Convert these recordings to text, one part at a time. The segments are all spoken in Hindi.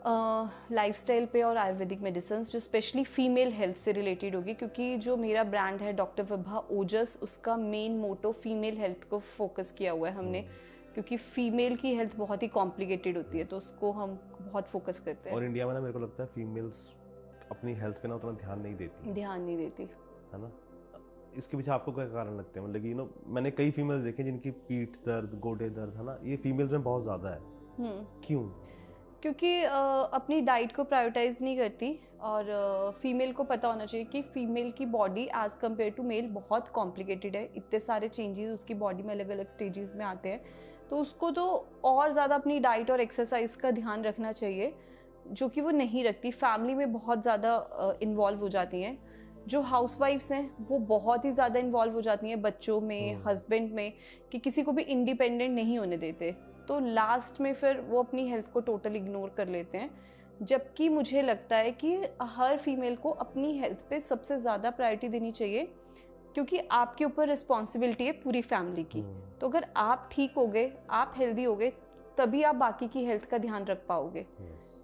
लाइफस्टाइल पे और आयुर्वेदिक मेडिसिन जो स्पेशली फीमेल हेल्थ से रिलेटेड होगी, क्योंकि जो मेरा ब्रांड है डॉक्टर विभा ओजस, उसका मेन मोटो फीमेल हेल्थ को फोकस किया हुआ है हमने, क्योंकि फीमेल की हेल्थ बहुत ही कॉम्प्लिकेटेड होती है, तो उसको हम बहुत फोकस करते हैं। और इंडिया में ना मेरे को लगता है फीमेल्स अपनी हेल्थ पे ना उतना ध्यान नहीं देती है ना। इसके पीछे आपको क्या कारण लगते हैं? मतलब कि मैंने कई फीमेल्स देखे जिनकी पीठ दर्द, गोडे दर्द है ना, ये फीमेल्स में बहुत ज़्यादा है। क्यों? क्योंकि अपनी डाइट को प्रायोरिटाइज नहीं करती, और फीमेल को पता होना चाहिए कि फीमेल की body as compare to male बहुत कॉम्प्लिकेटेड है, इतने सारे चेंजेस उसकी बॉडी में अलग अलग स्टेजेस में आते हैं, तो उसको तो और ज़्यादा अपनी डाइट और एक्सरसाइज का ध्यान रखना चाहिए, जो कि वो नहीं रखती। फैमिली में बहुत ज़्यादा इन्वॉल्व हो जाती हैं। जो हाउसवाइफ्स हैं वो बहुत ही ज़्यादा इन्वॉल्व हो जाती हैं बच्चों में, हस्बैंड में, कि किसी को भी इंडिपेंडेंट नहीं होने देते, तो लास्ट में फिर वो अपनी हेल्थ को टोटल इग्नोर कर लेते हैं। जबकि मुझे लगता है कि हर फीमेल को अपनी हेल्थ पे सबसे ज़्यादा प्रायोरिटी देनी चाहिए, क्योंकि आपके ऊपर रिस्पॉन्सिबिलिटी है पूरी फैमिली की। तो अगर आप ठीक हो गए, आप हेल्दी हो गए, तभी आप बाकी की हेल्थ का ध्यान रख पाओगे।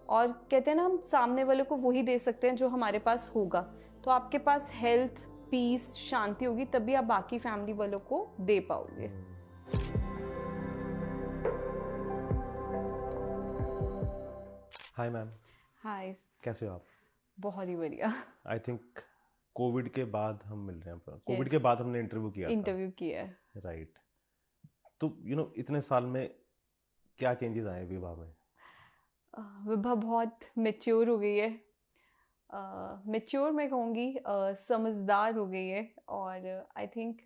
और कहते हैं ना, हम सामने वाले को वही दे सकते हैं जो हमारे पास होगा। तो आपके पास हेल्थ, पीस, शांति होगी, तभी आप बाकी फैमिली वालों को दे पाओगे। Hi ma'am. हाय। कैसे हो आप? बहुत ही बढ़िया। आई थिंक कोविड के बाद हम मिल रहे हैं। कोविड Yes, के बाद हमने इंटरव्यू किया था। इंटरव्यू किया है। राइट। तो इतने साल में क्या चेंजेस आए विवाह में? विभा बहुत मेच्योर हो गई है। मेच्योर मैं कहूँगी, समझदार हो गई है, और आई थिंक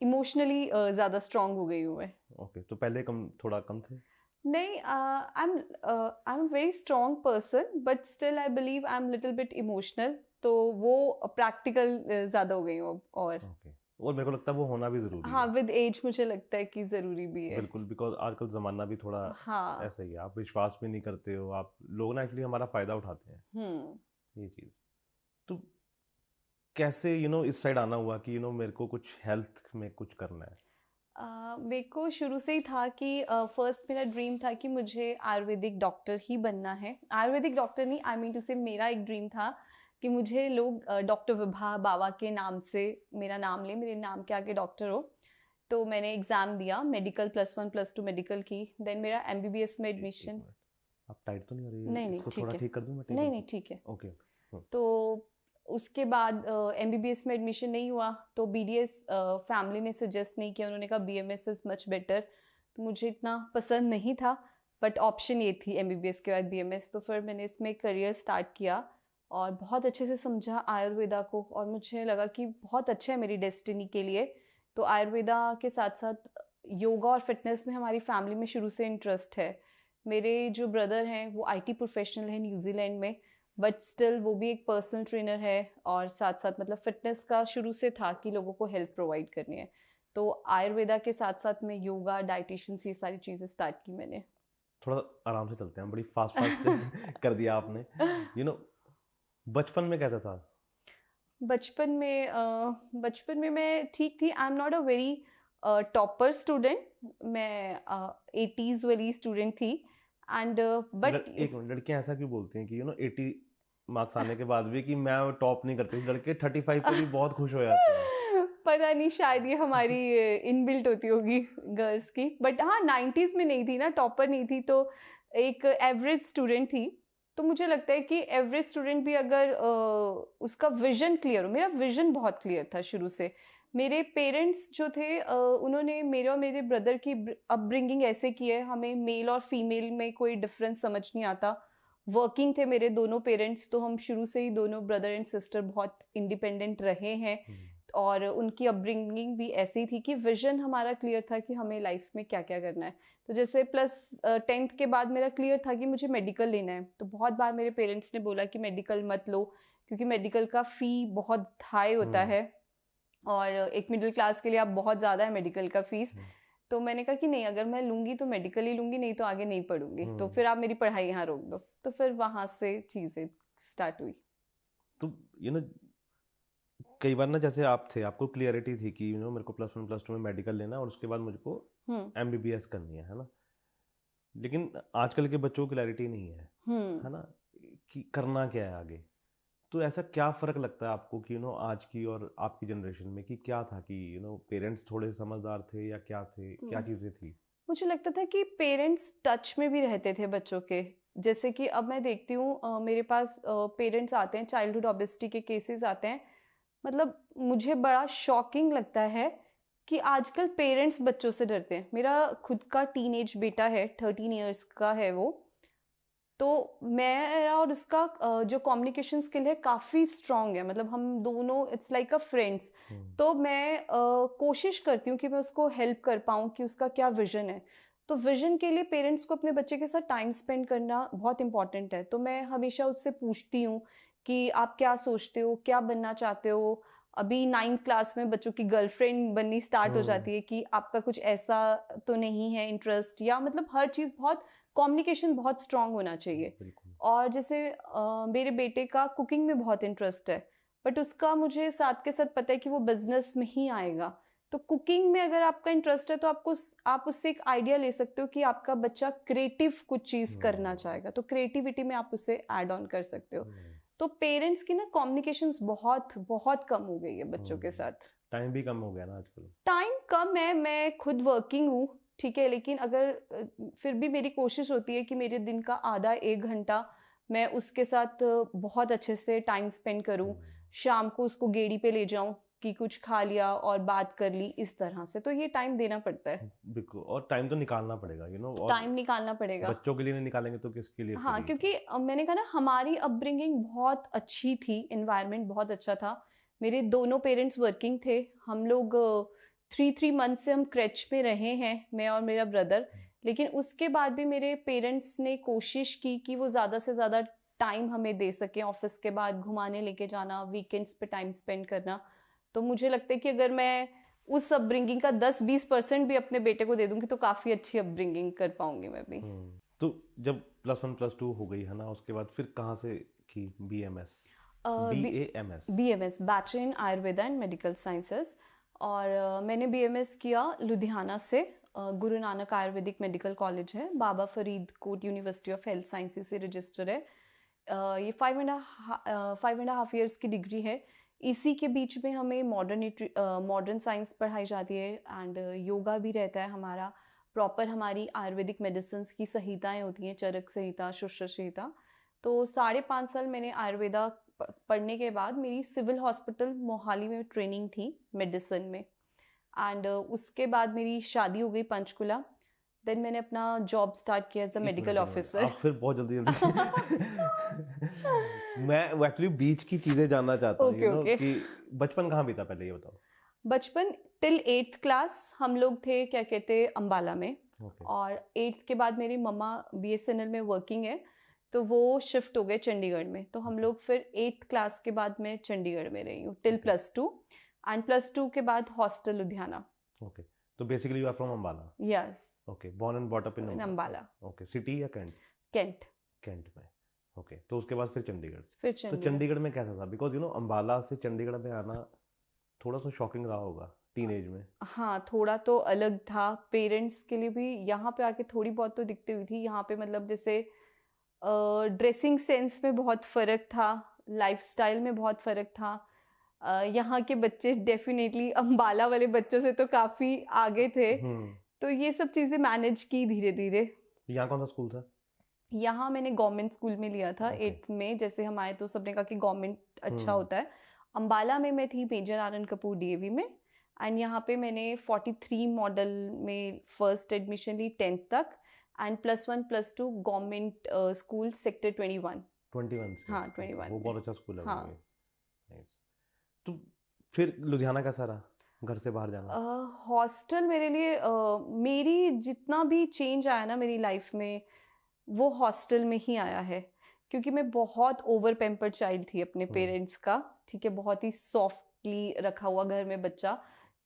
इमोशनली ज़्यादा स्ट्रांग हो गई हूँ मैं। ओके, तो पहले थोड़ा कम थे? नहीं, I am very strong person, but still I believe I am little bit emotional, तो वो प्रैक्टिकल ज़्यादा हो गई हूँ अब। ओके, और मेरे को लगता है वो होना भी ज़रूरी हाँ, है। विद एज मुझे लगता है कि ज़रूरी भी है। बिल्कुल, बिकॉज आजकल ज़माना भी थोड़ा हाँ। ऐसा ही है। आप विश्वास भी नहीं करते हो, आप लोग ना एक्चुअली हमारा फ़ायदा उठाते हैं, ये चीज़। तो कैसे इस साइड आना हुआ कि मेरे को कुछ हेल्थ में कुछ करना है? मेरे को शुरू से ही था कि फर्स्ट मेरा ड्रीम था कि मुझे आयुर्वेदिक डॉक्टर ही बनना है। आयुर्वेदिक डॉक्टर नहीं, आई मीन टू से मेरा एक ड्रीम था कि मुझे लोग डॉक्टर विभा बाबा के नाम से मेरा नाम ले, मेरे नाम के आगे डॉक्टर हो। तो मैंने एग्ज़ाम दिया, मेडिकल +1 +2 मेडिकल की, देन मेरा MBBS में एडमिशन। आप टाइट तो नहीं हो रही? नहीं नहीं, इसको ठीक थोड़ा है। ठीक कर दूं मैं? नहीं नहीं, ठीक है। ओके। तो उसके बाद MBBS में एडमिशन नहीं हुआ, तो BDS फैमिली ने सजेस्ट नहीं किया, उन्होंने कहा BMS इज़ मच बेटर। तो मुझे इतना पसंद नहीं था, बट ऑप्शन ये थी MBBS के बाद BMS। तो फिर मैंने इसमें करियर स्टार्ट किया और बहुत अच्छे से समझा आयुर्वेदा को, और मुझे लगा कि बहुत अच्छा है मेरी डेस्टिनी के लिए। तो आयुर्वेदा के साथ साथ योगा और फिटनेस में हमारी फैमिली में शुरू से इंटरेस्ट है। मेरे जो ब्रदर हैं वो IT प्रोफेशनल हैं न्यूजीलैंड में, बट स्टिल वो भी एक पर्सनल ट्रेनर है, और साथ साथ मतलब फिटनेस का शुरू से था कि लोगों को हेल्थ प्रोवाइड करनी है। तो आयुर्वेदा के साथ साथ में योगा, डाइटिशियंस, ये सारी चीज़ें स्टार्ट की मैंने। थोड़ा आराम से चलते हैं, बड़ी फास्ट फास्ट कर दिया आपने। बचपन में कैसा था? बचपन में मैं ठीक थी। I am not a very topper student, मैं 80s वाली स्टूडेंट थी, एंड बट एक मिनट, लड़कियां ऐसा क्यों बोलती हैं कि 80 मार्क्स आने के बाद भी कि मैं टॉप नहीं करती? लड़के 35 पे भी बहुत खुश हो जाते हैं। पता नहीं, शायद ये हमारी इनबिल्ट होती होगी गर्ल्स की। बट हाँ, 90s में नहीं थी ना, टॉपर नहीं थी, तो एक एवरेज स्टूडेंट थी। तो मुझे लगता है कि एवरेज स्टूडेंट भी अगर उसका विजन क्लियर हो, मेरा विजन बहुत क्लियर था शुरू से। मेरे पेरेंट्स जो थे उन्होंने मेरे और मेरे ब्रदर की अपब्रिंगिंग ऐसे की है, हमें मेल और फीमेल में कोई डिफरेंस समझ नहीं आता। वर्किंग थे मेरे दोनों पेरेंट्स, तो हम शुरू से ही दोनों ब्रदर एंड सिस्टर बहुत इंडिपेंडेंट रहे हैं। और उनकी अपब्रिंगिंग भी ऐसी थी कि विजन हमारा क्लियर था कि हमें लाइफ में क्या क्या करना है। तो जैसे +10th के बाद मेरा क्लियर था कि मुझे मेडिकल लेना है, तो बहुत बार मेरे पेरेंट्स ने बोला कि मेडिकल मत लो, क्योंकि मेडिकल का फ़ी बहुत हाई होता है, और एक मिडिल क्लास के लिए आप बहुत ज़्यादा है मेडिकल का फीस। तो मैंने कहा कि नहीं, अगर मैं लूँगी तो मेडिकल ही लूँगी, नहीं तो आगे नहीं पढ़ूंगी, तो फिर आप मेरी पढ़ाई यहाँ रोक दो। तो फिर वहाँ से चीज़ें स्टार्ट हुई। तो कई बार ना, जैसे आप थे, आपको क्लियरिटी थी कि मेरे को +1 +2 में मेडिकल लेना है और उसके बाद मुझको MBBS करनी है ना। लेकिन आजकल के बच्चों को क्लैरिटी नहीं है ना, कि करना क्या है आगे। तो ऐसा क्या फर्क लगता है आपको कि आज की और आपकी जनरेशन में, कि क्या था कि पेरेंट्स थोड़े समझदार थे या क्या थे, क्या चीजें थी? मुझे लगता था कि पेरेंट्स टच में भी रहते थे बच्चों के। जैसे कि अब मैं देखती हूँ मेरे पास पेरेंट्स आते हैं, चाइल्डहुड ओबेसिटी के केसेस आते हैं। मतलब मुझे बड़ा शॉकिंग लगता है कि आजकल पेरेंट्स बच्चों से डरते हैं। मेरा खुद का टीनेज बेटा है, 13 इयर्स का है वो। तो मेरा और उसका जो कम्युनिकेशन स्किल है काफ़ी स्ट्रांग है। मतलब हम दोनों इट्स लाइक अ फ्रेंड्स। तो मैं कोशिश करती हूँ कि मैं उसको हेल्प कर पाऊँ कि उसका क्या विजन है। तो विजन के लिए पेरेंट्स को अपने बच्चे के साथ टाइम स्पेंड करना बहुत इंपॉर्टेंट है। तो मैं हमेशा उससे पूछती हूँ कि आप क्या सोचते हो, क्या बनना चाहते हो। अभी 9th क्लास में बच्चों की गर्लफ्रेंड बननी स्टार्ट हो जाती है कि आपका कुछ ऐसा तो नहीं है इंटरेस्ट, या मतलब हर चीज़ बहुत कम्युनिकेशन बहुत स्ट्रांग होना चाहिए। और जैसे मेरे बेटे का कुकिंग में बहुत इंटरेस्ट है, बट उसका मुझे साथ के साथ पता है कि वो बिजनेस में ही आएगा। तो कुकिंग में अगर आपका इंटरेस्ट है तो आप उससे एक आइडिया ले सकते हो कि आपका बच्चा क्रिएटिव कुछ चीज़ करना चाहेगा, तो क्रिएटिविटी में आप उसे ऐड ऑन कर सकते हो। तो पेरेंट्स की ना कम्युनिकेशंस बहुत बहुत कम हो गई है बच्चों के साथ। टाइम भी कम हो गया ना आजकल। टाइम कम है, मैं खुद वर्किंग हूँ, ठीक है, लेकिन अगर फिर भी मेरी कोशिश होती है कि मेरे दिन का आधा 1 घंटा मैं उसके साथ बहुत अच्छे से टाइम स्पेंड करूँ। शाम को उसको गेड़ी पे ले जाऊँ कि कुछ खा लिया और बात कर ली, इस तरह से। तो ये टाइम देना पड़ता है। बिल्कुल, और टाइम तो निकालना पड़ेगा और टाइम निकालना पड़ेगा। बच्चों के लिए नहीं निकालेंगे तो किसके लिए हाँ, करेंगे? क्योंकि मैंने कहा ना हमारी अपब्रिंगिंग बहुत अच्छी थी, एनवायरनमेंट बहुत अच्छा था। मेरे दोनों पेरेंट्स वर्किंग थे। हम लोग 3 मंथ से हम क्रेच में रहे हैं, मैं और मेरा ब्रदर। लेकिन उसके बाद भी मेरे पेरेंट्स ने कोशिश की कि वो ज़्यादा से ज़्यादा टाइम हमें दे सकें। ऑफिस के बाद घुमाने लेके जाना, वीकेंड्स पे टाइम स्पेंड करना। तो मुझे लगता है कि अगर मैं उस अपब्रिंगिंग का 10-20% भी अपने बेटे को दे दूंगी तो काफ़ी अच्छी अपब्रिंगिंग कर पाऊंगी मैं भी। तो जब +1 +2 हो गई है ना, उसके बाद फिर कहाँ से की BMS? BMS bachelor in Ayurveda and medical sciences. और मैंने BMS किया लुधियाना से। गुरु नानक आयुर्वेदिक मेडिकल कॉलेज है, Baba Faridkot university of health sciences से रजिस्टर है। ये 5.5 ईयर्स की डिग्री है। इसी के बीच में हमें मॉडर्न साइंस पढ़ाई जाती है एंड योगा भी रहता है हमारा। प्रॉपर हमारी आयुर्वेदिक मेडिसिन की संहिताएं होती हैं, चरक संहिता, शुश्र संहिता। तो 5.5 साल मैंने आयुर्वेदा पढ़ने के बाद मेरी सिविल हॉस्पिटल मोहाली में ट्रेनिंग थी मेडिसिन में। एंड उसके बाद मेरी शादी हो गई पंचकुला। देन मैंने अपना जॉब स्टार्ट किया एज अ मेडिकल ऑफिसर। आप फिर बहुत जल्दी मैं एक्चुअली बीच की चीजें जानना चाहता हूँ कि बचपन कहाँ बीता, पहले ये बताओ। बचपन टिल 8th क्लास हम लोग थे, क्या कहते, अंबाला में। और 8th के बाद मेरी मम्मा BSNL में वर्किंग है, तो वो शिफ्ट हो गए चंडीगढ़ में। तो हम लोग फिर 8th क्लास के बाद मैं चंडीगढ़ में रही हूँ टिल +2 एंड +2 के बाद हॉस्टल लुधियाना। ओके, तो basically you are from Ambala? Yes. Okay, born and brought up in Ambala. Okay, city या कैंट? कैंट। कैंट में। ओके, तो उसके बाद फिर चंडीगढ़। तो चंडीगढ़ में कैसा था? बिकॉज अंबाला से चंडीगढ़ में आना थोड़ा सा शॉकिंग रहा होगा टीनेज में। हाँ, थोड़ा तो अलग था पेरेंट्स के लिए भी। यहाँ पे आके थोड़ी बहुत तो दिक्कत हुई थी। यहाँ पे मतलब जैसे ड्रेसिंग सेंस में बहुत फ़र्क था, लाइफस्टाइल में बहुत फ़र्क था। यहाँ के बच्चे डेफिनेटली अंबाला वाले बच्चों से तो काफ़ी आगे थे। तो ये सब चीज़ें मैनेज की धीरे धीरे। यहाँ कौन सा स्कूल था? यहाँ मैंने गवर्नमेंट स्कूल में लिया था 8th में। जैसे हम आए तो सबने कहा कि गवर्नमेंट अच्छा होता है। अंबाला में मैं थी मेजर आनंद कपूर DAV में। एंड यहाँ पे मैंने 43 मॉडल में फर्स्ट एडमिशन ली 10th तक। एंड +1 +2 गवर्नमेंट स्कूल सेक्टर 21 से। हाँ, 21 वो बहुत अच्छा स्कूल है। हाँ। तो फिर लुधियाना कैसा रहा, घर से बाहर जाना? हॉस्टल मेरे लिए मेरी जितना भी चेंज आया ना मेरी लाइफ में, वो हॉस्टल में ही आया है। क्योंकि मैं बहुत ओवर पैम्पर्ड चाइल्ड थी अपने पेरेंट्स का, ठीक है, बहुत ही सॉफ्टली रखा हुआ घर में बच्चा।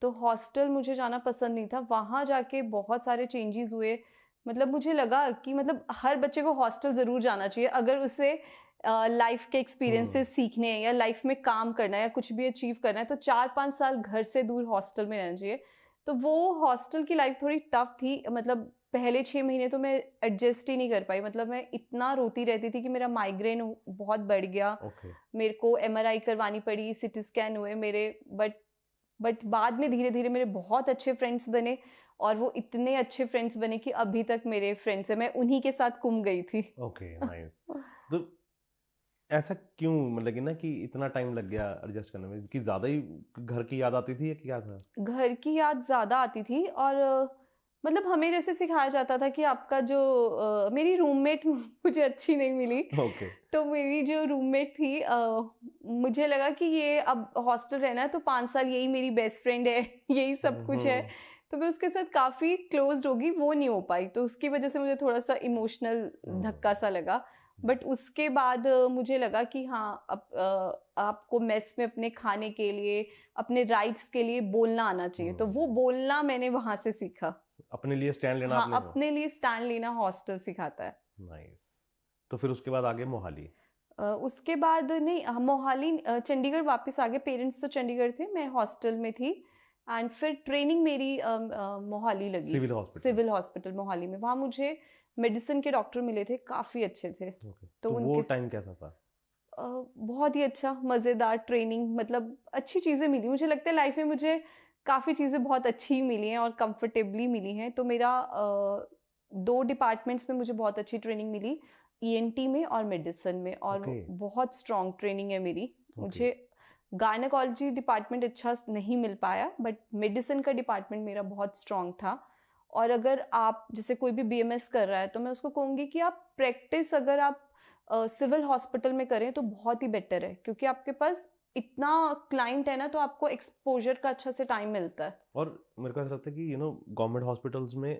तो हॉस्टल मुझे जाना पसंद नहीं था। वहाँ जाके बहुत सारे चेंजेस हुए। मतलब मुझे लगा कि मतलब हर बच्चे को हॉस्टल ज़रूर जाना चाहिए अगर उसे लाइफ के एक्सपीरियंसेस सीखने हैं या लाइफ में काम करना है या कुछ भी अचीव करना है। तो 4-5 साल घर से दूर हॉस्टल में रहना चाहिए। तो वो हॉस्टल की लाइफ थोड़ी टफ थी। मतलब पहले 6 महीने तो मैं एडजस्ट ही नहीं कर पाई, मतलब मैं इतना रोती रहती थी कि मेरा माइग्रेन बहुत बढ़ गया। मेरे को MRI करवानी पड़ी, CT स्कैन हुए मेरे, बट बाद में धीरे धीरे मेरे बहुत अच्छे फ्रेंड्स बने, और वो इतने अच्छे फ्रेंड्स बने कि अभी तक मेरे फ्रेंड्स हैं, मैं उन्हीं के साथ गुम गई थी। Okay, nice. तो ऐसा क्यों, मतलब कि ना कि इतना टाइम लग गया एडजस्ट करने में, कि ज़्यादा ही घर की याद आती थी या क्या था? घर की याद ज़्यादा आती थी, और मतलब हमें जैसे सिखाया जाता था कि आपका जो मेरी रूममेट मुझे अच्छी नहीं मिली। ओके। तो मेरी जो रूममेट थी, मुझे लगा कि ये अब हॉस्टल रहना है तो 5 साल यही मेरी बेस्ट फ्रेंड है, यही सब कुछ है, तो मैं उसके साथ काफ़ी क्लोज्ड होगी, वो नहीं हो पाई, तो उसकी वजह से मुझे थोड़ा सा इमोशनल धक्का सा लगा। बट उसके बाद मुझे लगा कि हाँ, अब आपको मेस में अपने खाने के लिए, अपने राइट्स के लिए बोलना आना चाहिए, तो वो बोलना मैंने वहाँ से सीखा। अपने लिए स्टैंड लेना। हाँ, अपने लिए स्टैंड लेना हॉस्टल सिखाता है। नाइस। तो फिर उसके बाद आगे मोहाली? उसके बाद नहीं, मोहाली, चंडीगढ़ वापस आ गए। पेरेंट्स तो चंडीगढ़ थे, मैं हॉस्टल में थी, एंड फिर ट्रेनिंग मेरी मोहाली लगी, सिविल हॉस्पिटल मोहाली में। वहाँ मुझे मेडिसिन के डॉक्टर मिले थे, काफ़ी अच्छे थे। तो वो टाइम कैसा था? बहुत ही अच्छा, मज़ेदार ट्रेनिंग, मतलब अच्छी चीज़ें मिली। मुझे लगता है लाइफ में मुझे काफ़ी चीज़ें बहुत अच्छी मिली हैं और कंफर्टेबली मिली हैं। तो मेरा 2 डिपार्टमेंट्स में मुझे बहुत अच्छी ट्रेनिंग मिली, ENT में और मेडिसिन में, और बहुत स्ट्रॉन्ग ट्रेनिंग है मेरी। मुझे गायनेकोलॉजी डिपार्टमेंट अच्छा नहीं मिल पाया, बट मेडिसिन का डिपार्टमेंट मेरा बहुत स्ट्रॉन्ग था। और अगर आप जैसे कोई भी BMS कर रहा है, तो मैं उसको कहूँगी कि आप प्रैक्टिस अगर आप सिविल हॉस्पिटल में करें तो बहुत ही बेटर है, क्योंकि आपके पास इतना क्लाइंट है ना, तो आपको एक्सपोजर का अच्छा से टाइम मिलता है। और मेरे को ऐसा लगता है कि गवर्नमेंट हॉस्पिटल्स में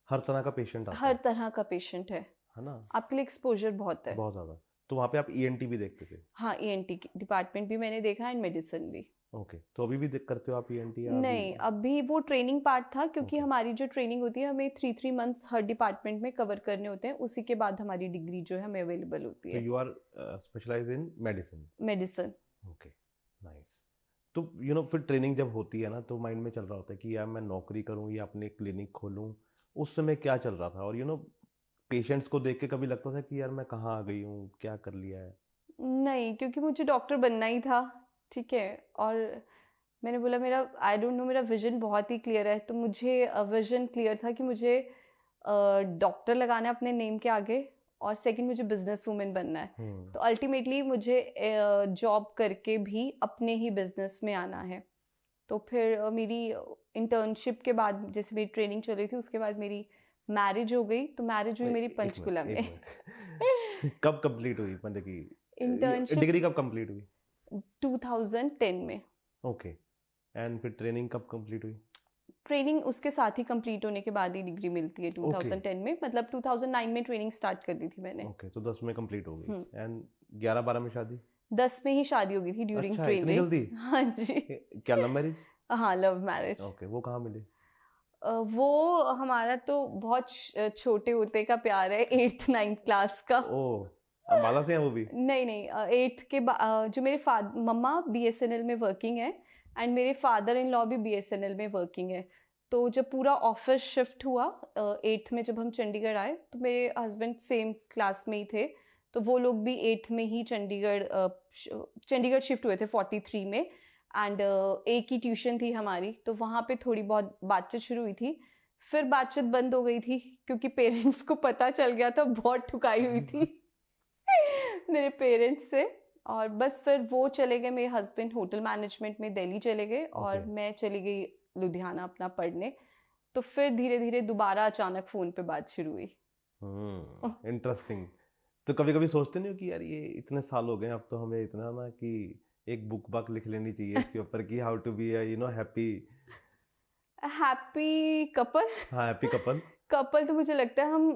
हर तरह का पेशेंट आता है। हर तरह का पेशेंट है ना, आपके लिए एक्सपोजर बहुत है, बहुत ज़्यादा। तो वहाँ पे आप ENT भी देखते थे? हाँ, ENT डिपार्टमेंट भी मैंने देखा, एंड मेडिसिन भी। ओके, तो अभी भी करते हो आप ENT या नहीं, अभी वो ट्रेनिंग पार्ट था, क्योंकि हमारी जो ट्रेनिंग होती है, हमें 3 मंथ्स हर डिपार्टमेंट में कवर करने होते हैं, उसी के बाद हमारी डिग्री जो है हमें अवेलेबल होती है। You are specialize in medicine? Okay, nice. तो फिर ट्रेनिंग जब होती है ना, तो माइंड में चल रहा होता है कि यार मैं नौकरी करूँ या अपने क्लिनिक खोलूँ। उस समय क्या चल रहा था? और पेशेंट्स को देख के कभी लगता था कि यार मैं कहाँ आ गई हूँ, क्या कर लिया है? नहीं, क्योंकि मुझे डॉक्टर बनना ही था, ठीक है, और मैंने बोला मेरा, आई डोंट नो, मेरा विजन बहुत ही क्लियर है। तो मुझे विजन क्लियर था कि मुझे डॉक्टर लगाना है अपने नेम के आगे, और सेकंड मुझे बिजनेस वूमेन बनना है। तो अल्टीमेटली मुझे जॉब करके भी अपने ही बिजनेस में आना है। तो फिर मेरी इंटर्नशिप के बाद, जैसे मेरी ट्रेनिंग चल रही थी, उसके बाद मेरी मैरिज हो गई। तो मैरिज हुई मेरी पंचकुला में। कब कंप्लीट हुई, मतलब कि इंटर्नशिप डिग्री कब कंप्लीट हुई? 2010 में। ओके, एंड फिर ट्रेनिंग कब कंप्लीट हुई? ट्रेनिंग उसके साथ ही कंप्लीट होने के बाद ही डिग्री मिलती है 2010 में, मतलब 2009 में ट्रेनिंग स्टार्ट कर दी थी मैंने। ओके, तो 10 में कंप्लीट हो गई, एंड 11-12 में शादी? 10 में ही शादी हो गई थी ड्यूरिंग ट्रेनिंग। इतनी जल्दी? हाँ जी। क्या लव मैरिज? हाँ, लव मैरिज। ओके, वो कहाँ मिले? वो हमारा तो बहुत छोटे होते का प्यार है, 8th 9th क्लास का। ओह, अम्बाला से हैं वो भी? नहीं, 8th के जो मेरे मम्मा BSNL में वर्किंग है, एंड मेरे फादर इन लॉ भी BSNL में वर्किंग है। तो जब पूरा ऑफिस शिफ्ट हुआ 8th में, जब हम चंडीगढ़ आए, तो मेरे हस्बैंड सेम क्लास में ही थे, तो वो लोग भी 8th में ही चंडीगढ़ शिफ्ट हुए थे 43 में, एंड एक ही ट्यूशन थी हमारी, तो वहाँ पे थोड़ी बहुत बातचीत शुरू हुई थी। फिर बातचीत बंद हो गई थी, क्योंकि पेरेंट्स को पता चल गया था, बहुत ठुकाई हुई थी मेरे पेरेंट्स से। और बस फिर वो चले गए, मेरे हस्बैंड होटल मैनेजमेंट में दिल्ली चले गए, और मैं चली गई लुधियाना अपना पढ़ने। तो फिर धीरे धीरे दोबारा अचानक फ़ोन पे बात शुरू हुई। इंटरेस्टिंग। तो कभी कभी सोचते नहीं हो कि यार ये इतने साल हो गए, अब तो हमें इतना ना कि एक बुक बाक लिख लेनी चाहिए इसके ऊपर कि how to be happy couple. हाँ, हैप्पी कपल तो मुझे लगता है हम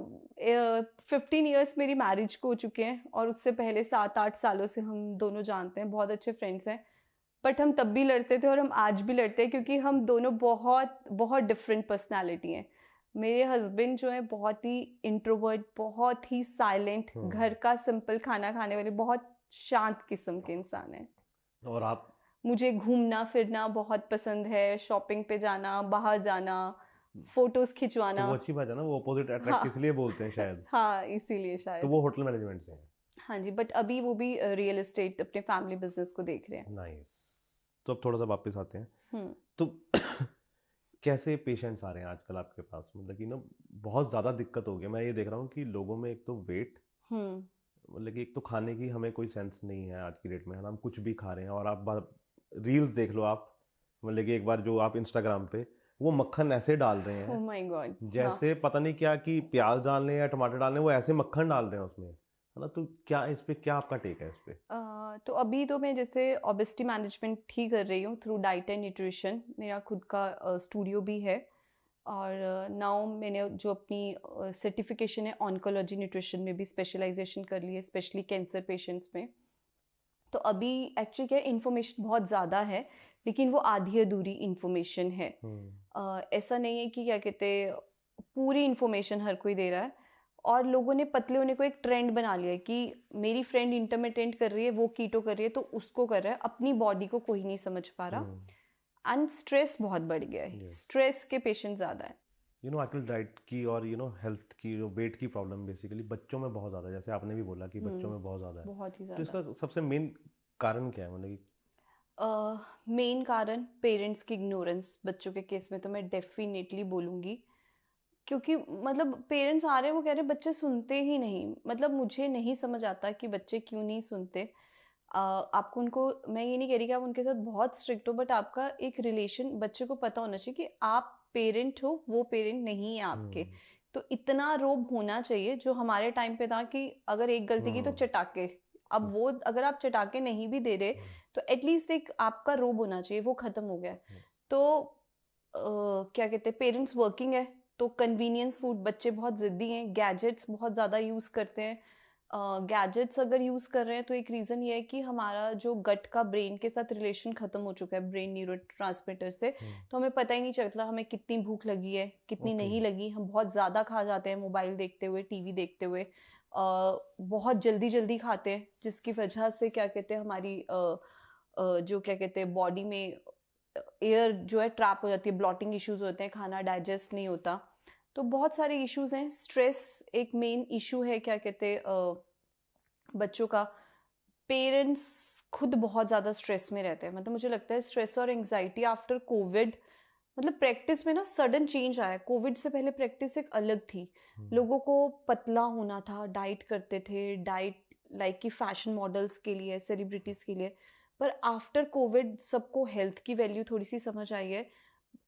15 इयर्स मेरी मैरिज को हो चुके हैं, और उससे पहले 7-8 सालों से हम दोनों जानते हैं, बहुत अच्छे फ्रेंड्स हैं। बट हम तब भी लड़ते थे और हम आज भी लड़ते हैं, क्योंकि हम दोनों बहुत बहुत डिफरेंट पर्सनालिटी हैं। मेरे हस्बैंड जो है बहुत ही इंट्रोवर्ट, बहुत ही साइलेंट, घर का सिंपल खाना खाने वाले, बहुत शांत किस्म के इंसान हैं। और आप? मुझे घूमना फिरना बहुत पसंद है, शॉपिंग पे जाना, बाहर जाना, फोटोज खिंचवाना। तो वो अच्छी बात है ना, वो अपोजिट अट्रैक्ट हाँ, इसलिए बोलते हैं शायद। हाँ इसीलिए तो शायद। वो होटल मैनेजमेंट से है। हाँ जी, बट अभी वो भी रियल एस्टेट अपने फैमिली बिजनेस को देख रहे हैं। नाइस। तो अब थोड़ा सा वापस आते हैं। हम्म। तो कैसे पेशेंट्स आ रहे हैं आजकल आपके पास? मतलब कि ना बहुत ज़्यादा दिक्कत हो गई। मैं ये देख रहा हूँ कि लोगों में एक तो वेट, मतलब कि एक तो खाने की हमें कोई सेंस नहीं है आज की डेट में, है ना। हम कुछ भी खा रहे हैं, और आप रील्स देख लो आप, मतलब कि एक बार जो आप इंस्टाग्राम पे वो मक्खन ऐसे डाल रहे हैं, ओह माय गॉड, जैसे पता नहीं क्या, कि प्याज डालने या टमाटर डालने, वो ऐसे मक्खन डाल रहे हैं उसमें, है ना। तो क्या इस पे, क्या आपका टेक है इस पे? तो अभी तो मैं जैसे ओबेसिटी मैनेजमेंट ही कर रही हूँ थ्रू डाइट एंड न्यूट्रिशन। मेरा खुद का स्टूडियो भी है, और नाउ मैंने जो अपनी सर्टिफिकेशन है ऑन्कोलॉजी न्यूट्रिशन में भी स्पेशलाइजेशन कर ली है, स्पेशली कैंसर पेशेंट्स में। तो अभी एक्चुअली क्या, इन्फॉर्मेशन बहुत ज़्यादा है, लेकिन वो आधी अधूरी इन्फॉर्मेशन है। ऐसा नहीं है कि क्या कहते पूरी इन्फॉर्मेशन हर कोई दे रहा है, और लोगों ने पतले होने को एक ट्रेंड बना लिया है कि मेरी फ्रेंड इंटरमिटेंट कर रही है, वो कीटो कर रही है, तो उसको कर रहा है। अपनी बॉडी को कोई नहीं समझ पा रहा, एंड स्ट्रेस बहुत बढ़ गया है। स्ट्रेस के पेशेंट ज़्यादा है। आजकल डाइट की और हेल्थ की, जो वेट की प्रॉब्लम बेसिकली बच्चों में बहुत ज़्यादा है, जैसे आपने भी बोला कि बच्चों में बहुत ज़्यादा है। बहुत ही तो ज़्यादा। इसका सबसे मेन कारण क्या है? मतलब कि मेन कारण पेरेंट्स की इग्नोरेंस। बच्चों के केस में तो मैं डेफिनेटली बोलूँगी, क्योंकि मतलब पेरेंट्स आ रहे हैं, वो कह रहे हैं बच्चे सुनते ही नहीं। मतलब मुझे नहीं समझ आता कि बच्चे क्यों नहीं सुनते। आपको उनको, मैं ये नहीं कह रही कि आप उनके साथ बहुत स्ट्रिक्ट हो, बट आपका एक रिलेशन बच्चे को पता होना चाहिए कि आप पेरेंट हो, वो पेरेंट नहीं है आपके। तो इतना रोब होना चाहिए जो हमारे टाइम पे था कि अगर एक गलती की तो चटाके। अब वो अगर आप चटाके नहीं भी दे रहे तो एटलीस्ट एक आपका रोब होना चाहिए, वो खत्म हो गया। तो क्या कहते हैं, पेरेंट्स वर्किंग है तो कन्वीनियंस फूड, बच्चे बहुत ज़िद्दी हैं, गैजेट्स बहुत ज़्यादा यूज़ करते हैं। गैजेट्स अगर यूज़ कर रहे हैं तो एक रीज़न ये है कि हमारा जो गट का ब्रेन के साथ रिलेशन ख़त्म हो चुका है, ब्रेन न्यूरोट्रांसमीटर से। तो हमें पता ही नहीं चलता हमें कितनी भूख लगी है, कितनी नहीं लगी। हम बहुत ज़्यादा खा जाते हैं मोबाइल देखते हुए, टीवी देखते हुए। बहुत जल्दी जल्दी खाते हैं, जिसकी वजह से क्या कहते हैं हमारी जो क्या कहते हैं बॉडी में एयर जो है ट्रैप हो जाती है, ब्लॉटिंग इश्यूज होते हैं, खाना डाइजेस्ट नहीं होता। तो बहुत सारे इश्यूज हैं। स्ट्रेस एक मेन इशू है, क्या कहते बच्चों का। पेरेंट्स खुद बहुत ज़्यादा स्ट्रेस में रहते हैं। मतलब मुझे लगता है स्ट्रेस और एंग्जाइटी आफ्टर कोविड, मतलब प्रैक्टिस में ना सडन चेंज आया। कोविड से पहले प्रैक्टिस एक अलग थी। लोगों को पतला होना था, डाइट करते थे, डाइट लाइक कि फैशन मॉडल्स के लिए, सेलिब्रिटीज़ के लिए। पर आफ्टर कोविड सबको हेल्थ की वैल्यू थोड़ी सी समझ आई है,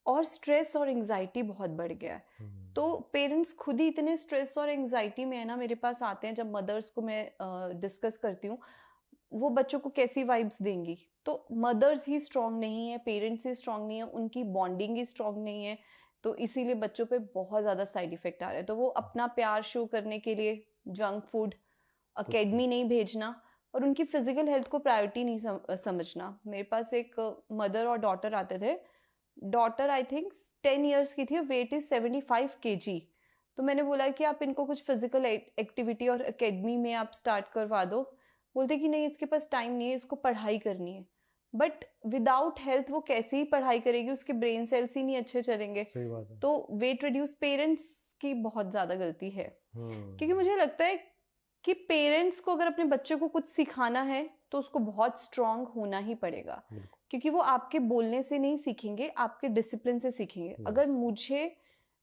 और स्ट्रेस और एंग्जाइटी बहुत बढ़ गया है। तो पेरेंट्स खुद ही इतने स्ट्रेस और एंग्जाइटी में है ना, मेरे पास आते हैं जब मदर्स को मैं डिस्कस करती हूँ, वो बच्चों को कैसी वाइब्स देंगी। तो मदर्स ही स्ट्रांग नहीं है, पेरेंट्स ही स्ट्रांग नहीं है, उनकी बॉन्डिंग ही स्ट्रांग नहीं है। तो इसीलिए बच्चों पे बहुत ज़्यादा साइड इफेक्ट आ रहे हैं। तो वो अपना प्यार शो करने के लिए जंक फूड, अकेडमी नहीं भेजना, और उनकी फिजिकल हेल्थ को प्रायोरिटी नहीं समझना। मेरे पास एक मदर और डॉटर आते थे। डॉटर आई थिंक 10 ईयर्स की थी, वेट इज 75 kg। तो मैंने बोला कि आप इनको कुछ फिजिकल एक्टिविटी और एकेडमी में आप स्टार्ट करवा दो। बोलते कि नहीं, इसके पास टाइम नहीं है, इसको पढ़ाई करनी है। बट विदाउट हेल्थ वो कैसे ही पढ़ाई करेगी, उसके ब्रेन सेल्स ही नहीं अच्छे चलेंगे। सही बात है। तो वेट रिड्यूस पेरेंट्स की बहुत ज़्यादा गलती है। क्योंकि मुझे लगता है कि पेरेंट्स को अगर अपने बच्चे को कुछ सिखाना है तो उसको बहुत स्ट्रांग होना ही पड़ेगा, क्योंकि वो आपके बोलने से नहीं सीखेंगे, आपके डिसिप्लिन से सीखेंगे। अगर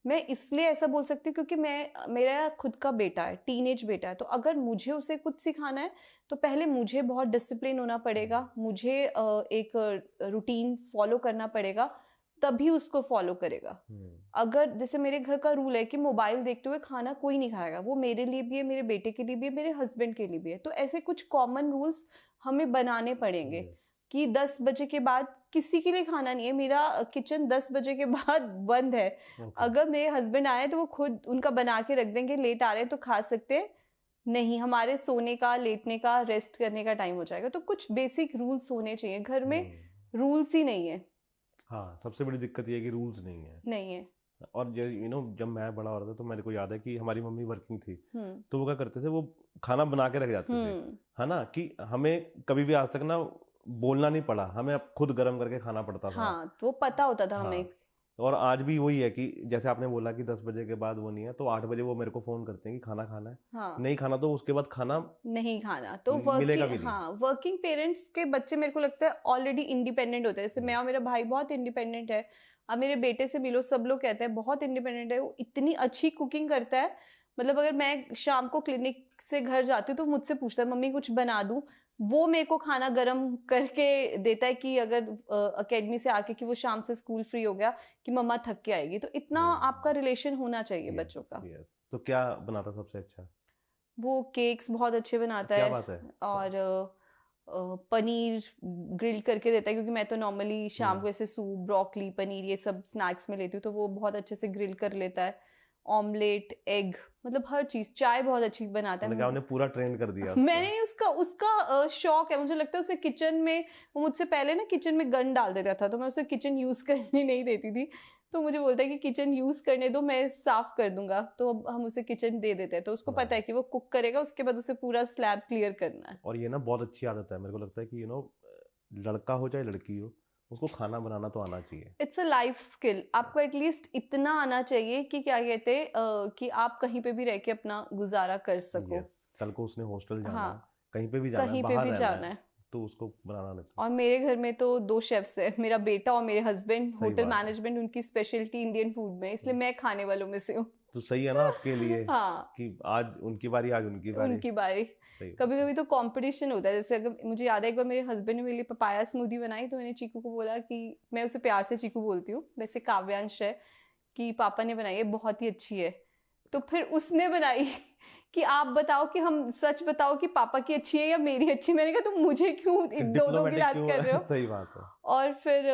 मैं इसलिए ऐसा बोल सकती हूँ क्योंकि मेरा खुद का बेटा है, टीनेज बेटा है। तो अगर मुझे उसे कुछ सिखाना है तो पहले मुझे बहुत डिसिप्लिन होना पड़ेगा, मुझे एक रूटीन फॉलो करना पड़ेगा, तभी उसको फॉलो करेगा। अगर जैसे मेरे घर का रूल है कि मोबाइल देखते हुए खाना कोई नहीं खाएगा, वो मेरे लिए भी है, मेरे बेटे के लिए भी है, मेरे हस्बैंड के लिए भी है। तो ऐसे कुछ कॉमन रूल्स हमें बनाने पड़ेंगे कि 10 बजे के बाद किसी के लिए खाना नहीं है। मेरा किचन 10 बजे के बाद बंद है। अगर मेरे हस्बैंड आए तो वो खुद उनका बना के रख देंगे, लेट आ रहे हैं तो खा सकते हैं, नहीं हमारे सोने का, लेटने का, रेस्ट करने का टाइम हो जाएगा। तो कुछ बेसिक रूल्स होने चाहिए। घर में रूल्स ही नहीं है। हाँ, सबसे बड़ी दिक्कत ये है कि रूल्स नहीं है। और जब मैं बड़ा हो रहा था तो मेरे को याद है कि हमारी मम्मी वर्किंग थी, तो वो क्या करते थे, वो खाना बना के रख जाते थे, है ना, कि हमें कभी भी आज तक ना बोलना नहीं पड़ा, हमें अब खुद गर्म करके खाना पड़ता था। हाँ, तो वो पता होता था हमें। और आज भी वही है कि जैसे आपने बोला कि 10 बजे के बाद वो नहीं है, तो 8 बजे वो मेरे को फोन करते हैं कि खाना खाना है। हाँ, नहीं खाना तो उसके बाद खाना नहीं खाना तो मिलेगा वर्किंग, भी नहीं। हाँ, वर्किंग पेरेंट्स के बच्चे मेरे को लगता है ऑलरेडी इंडिपेंडेंट होते हैं। जैसे मैं और मेरा भाई बहुत इंडिपेंडेंट है। अब मेरे बेटे से मिलो, सब लोग कहते हैं बहुत इंडिपेंडेंट है, वो इतनी अच्छी कुकिंग करता है। मतलब अगर मैं शाम को क्लिनिक से घर जाती हूँ तो मुझसे पूछता है मम्मी कुछ बना दूं। वो मेरे को खाना गर्म करके देता है कि अगर अकेडमी से आके कि वो शाम से स्कूल फ्री हो गया कि मम्मा थक के आएगी। तो इतना आपका रिलेशन होना चाहिए बच्चों का। यस। तो क्या बनाता सबसे अच्छा? वो केक्स बहुत अच्छे बनाता क्या है। बात है। और पनीर ग्रिल करके देता है, क्योंकि मैं तो नॉर्मली शाम को ऐसे सूप, ब्रोकली, पनीर ये सब स्नैक्स में लेती हूँ, तो वो बहुत अच्छे से ग्रिल कर लेता है। ऑमलेट, एग, मतलब हर चीज। चाय बहुत अच्छी बनाता मैंने है। कहा आपने पूरा ट्रेन कर दिया उसको। मैंने उसका उसका शौक है। मुझे लगता है उसे किचन में, वो मुझसे पहले ना किचन में गन डाल देता था, तो मैं उसे किचन यूज करने नहीं देती थी। तो मुझे बोलता है कि किचन यूज करने दो, मैं साफ कर दूंगा। तो अब हम उसे किचन दे देते हैं, तो उसको पता है कि वो कुक करेगा, उसके बाद उसे पूरा स्लैब क्लियर करना है। और ये ना बहुत अच्छी आदत है। मेरे को लगता है कि लड़का हो चाहे लड़की हो, उसको खाना बनाना तो आना चाहिए। It's a life skill. आपको एटलीस्ट इतना आना चाहिए कि क्या कहते हैं कि आप कहीं पे भी रह के अपना गुजारा कर सको। यस। कल को उसने हॉस्टल जाना हाँ, है, कहीं पे भी जाना है, कहीं पे बाहर भी रहना जाना है, है। तो उसको बनाना नहीं। और मेरे घर में तो 2 शेफ्स है, मेरा बेटा और मेरे हस्बैंड। सही होटल बात है। मैनेजमेंट उनकी स्पेशलिटी इंडियन फूड में, इसलिए मैं खाने वालों में से हूँ। तो सही है ना आपके लिए हाँ, कि आज उनकी बारी, आज उनकी बारी। उनकी बारी। सही बात कभी है। कभी तो कंपटीशन होता है। जैसे अगर मुझे याद है एक बार मेरे हस्बैंड ने मेरे लिए पपाया स्मूदी बनाई, तो मैंने चीकू को बोला कि, मैं उसे प्यार से चीकू बोलती हूँ, वैसे काव्यांश है, कि पापा ने बनाई है, बहुत ही अच्छी है। तो फिर उसने बनाई कि आप बताओ, कि हम सच बताओ कि पापा की अच्छी है या मेरी अच्छी। मैंने कहा तुम मुझे क्यों दो दो डिप्लोमेटिक गिलास क्यों? कर रहे हो। सही बात है। और फिर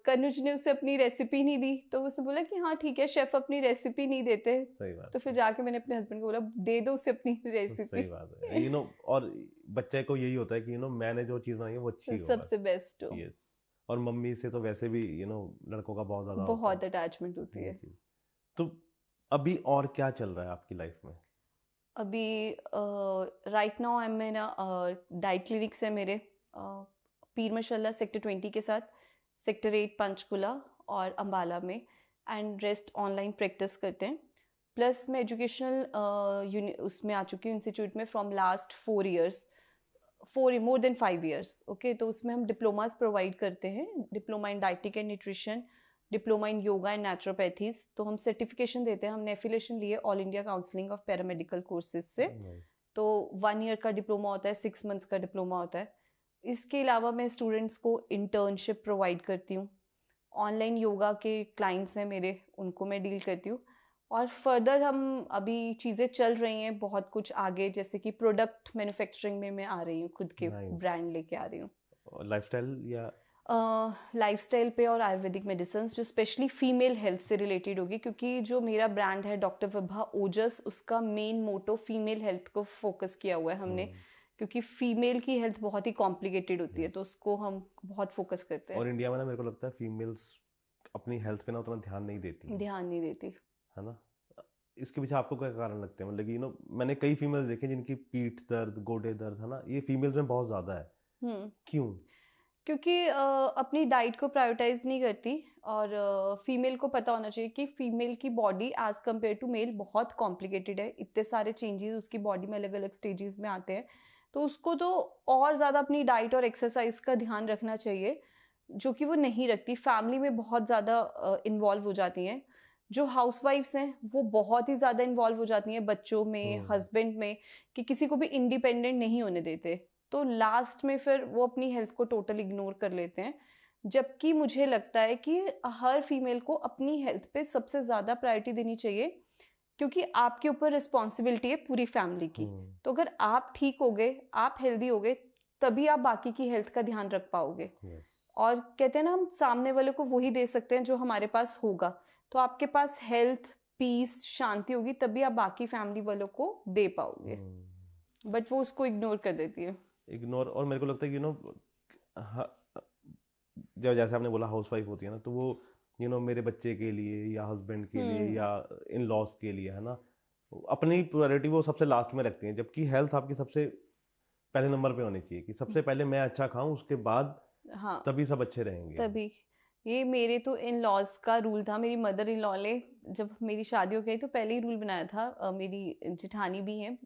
कनुज ने उसे अपनी रेसिपी नहीं दी, तो उसने बोला कि हाँ ठीक है, शेफ अपनी रेसिपी नहीं देते। सही बात तो फिर है। जाके मैंने अपने हस्बैंड को बोला दे दो उसे अपनी रेसिपी। सही बात है। और बच्चे को यही होता है कि मैंने जो चीज बनाई है वो अच्छी हो बस। सबसे बेस्ट हो। यस। और मम्मी से तो वैसे भी लड़कों का बहुत ज्यादा होता बहुत अटैचमेंट होती है ये है। चीज। तो अभी और क्या चल रहा है आपकी लाइफ में? अभी right now I am in diet clinics है मेरे, पीर मशल्ला सेक्टर 20 के साथ, सेक्टर 8 पंचकुला और अंबाला में। एंड रेस्ट ऑनलाइन प्रैक्टिस करते हैं। प्लस मैं एजुकेशनल उसमें आ चुकी हूँ, इंस्टीट्यूट में, from last 4 years, more than 5 years. Okay, तो उसमें हम डिप्लोमास प्रोवाइड करते हैं। Diploma in dietetic and nutrition, diploma in yoga and naturopathies. तो हम सर्टिफिकेशन देते हैं। हमने एफिलेशन लिए all India counselling of paramedical courses से। तो 1 ईयर का डिप्लोमा होता है, 6 मंथ्स का डिप्लोमा होता है। इसके अलावा मैं स्टूडेंट्स को इंटर्नशिप प्रोवाइड करती हूँ। ऑनलाइन योगा के क्लाइंट्स हैं मेरे, उनको मैं डील करती हूँ। और फर्दर हम अभी चीज़ें चल रही हैं बहुत कुछ आगे, जैसे कि प्रोडक्ट मैन्युफैक्चरिंग में मैं आ रही हूँ, खुद के ब्रांड लेके आ रही हूँ। लाइफस्टाइल या लाइफस्टाइल पे और आयुर्वेदिक मेडिसिन जो स्पेशली फीमेल हेल्थ से रिलेटेड होगी, क्योंकि जो मेरा ब्रांड है डॉक्टर विभा ओजस, उसका मेन मोटो फीमेल हेल्थ को फोकस किया हुआ है हमने। क्योंकि फीमेल की हेल्थ बहुत ही कॉम्प्लिकेटेड होती है, तो उसको हम बहुत फोकस करते हैं। और इंडिया में ना मेरे को लगता है फीमेल्स अपनी हेल्थ पे ना उतना ध्यान नहीं देती है ना। इसके पीछे आपको क्या कारण लगते हैं? मतलब कि मैंने कई फीमेल्स देखे जिनकी पीठ दर्द, गोडे दर्द है ना, ये फीमेल्स में बहुत ज्यादा है। क्यों? क्योंकि अपनी डाइट को प्रायोरिटाइज नहीं करती। और फीमेल को पता होना चाहिए कि फीमेल की body as compare to male बहुत कॉम्प्लिकेटेड है। इतने सारे चेंजेस उसकी बॉडी में अलग अलग स्टेजेस में आते हैं, तो उसको तो और ज़्यादा अपनी डाइट और एक्सरसाइज का ध्यान रखना चाहिए, जो कि वो नहीं रखती। फैमिली में बहुत ज़्यादा इन्वॉल्व हो जाती हैं। जो हाउसवाइफ्स हैं वो बहुत ही ज़्यादा इन्वॉल्व हो जाती हैं बच्चों में, हस्बैंड में, कि किसी को भी इंडिपेंडेंट नहीं होने देते। तो लास्ट में फिर वो अपनी हेल्थ को टोटल इग्नोर कर लेते हैं। जबकि मुझे लगता है कि हर फीमेल को अपनी हेल्थ पे सबसे ज़्यादा प्रायोरिटी देनी चाहिए, क्योंकि आपके ऊपर रिस्पॉन्सिबिलिटी है पूरी फैमिली की। तो अगर आप ठीक हो गए, आप हेल्दी हो गए, तभी आप बाकी की हेल्थ का ध्यान रख पाओगे। और कहते हैं ना, हम सामने वाले को वही दे सकते हैं जो हमारे पास होगा। तो आपके पास हेल्थ, पीस, शांति होगी, तभी आप बाकी फैमिली वालों को दे पाओगे। बट वो उसको इग्नोर कर देती है। इग्नोर। और मेरे को लगता है कि जब जैसे आपने बोला हाउसवाइफ होती है ना, तो वो मेरे बच्चे के लिए या हस्बैंड के लिए या इन लॉज के लिए है ना, अपनी प्रायोरिटी वो सबसे लास्ट में रखती हैं। जबकि हेल्थ आपकी सबसे पहले नंबर पे होनी चाहिए, कि सबसे पहले मैं अच्छा खाऊं, उसके बाद हाँ, तभी सब अच्छे रहेंगे। तभी। ये मेरे तो इन लॉज का रूल था। मेरी मदर इन लॉ ने जब मेरी शादी हो गई तो पहले ही रूल बनाया था, मेरी जेठानी भी हैं,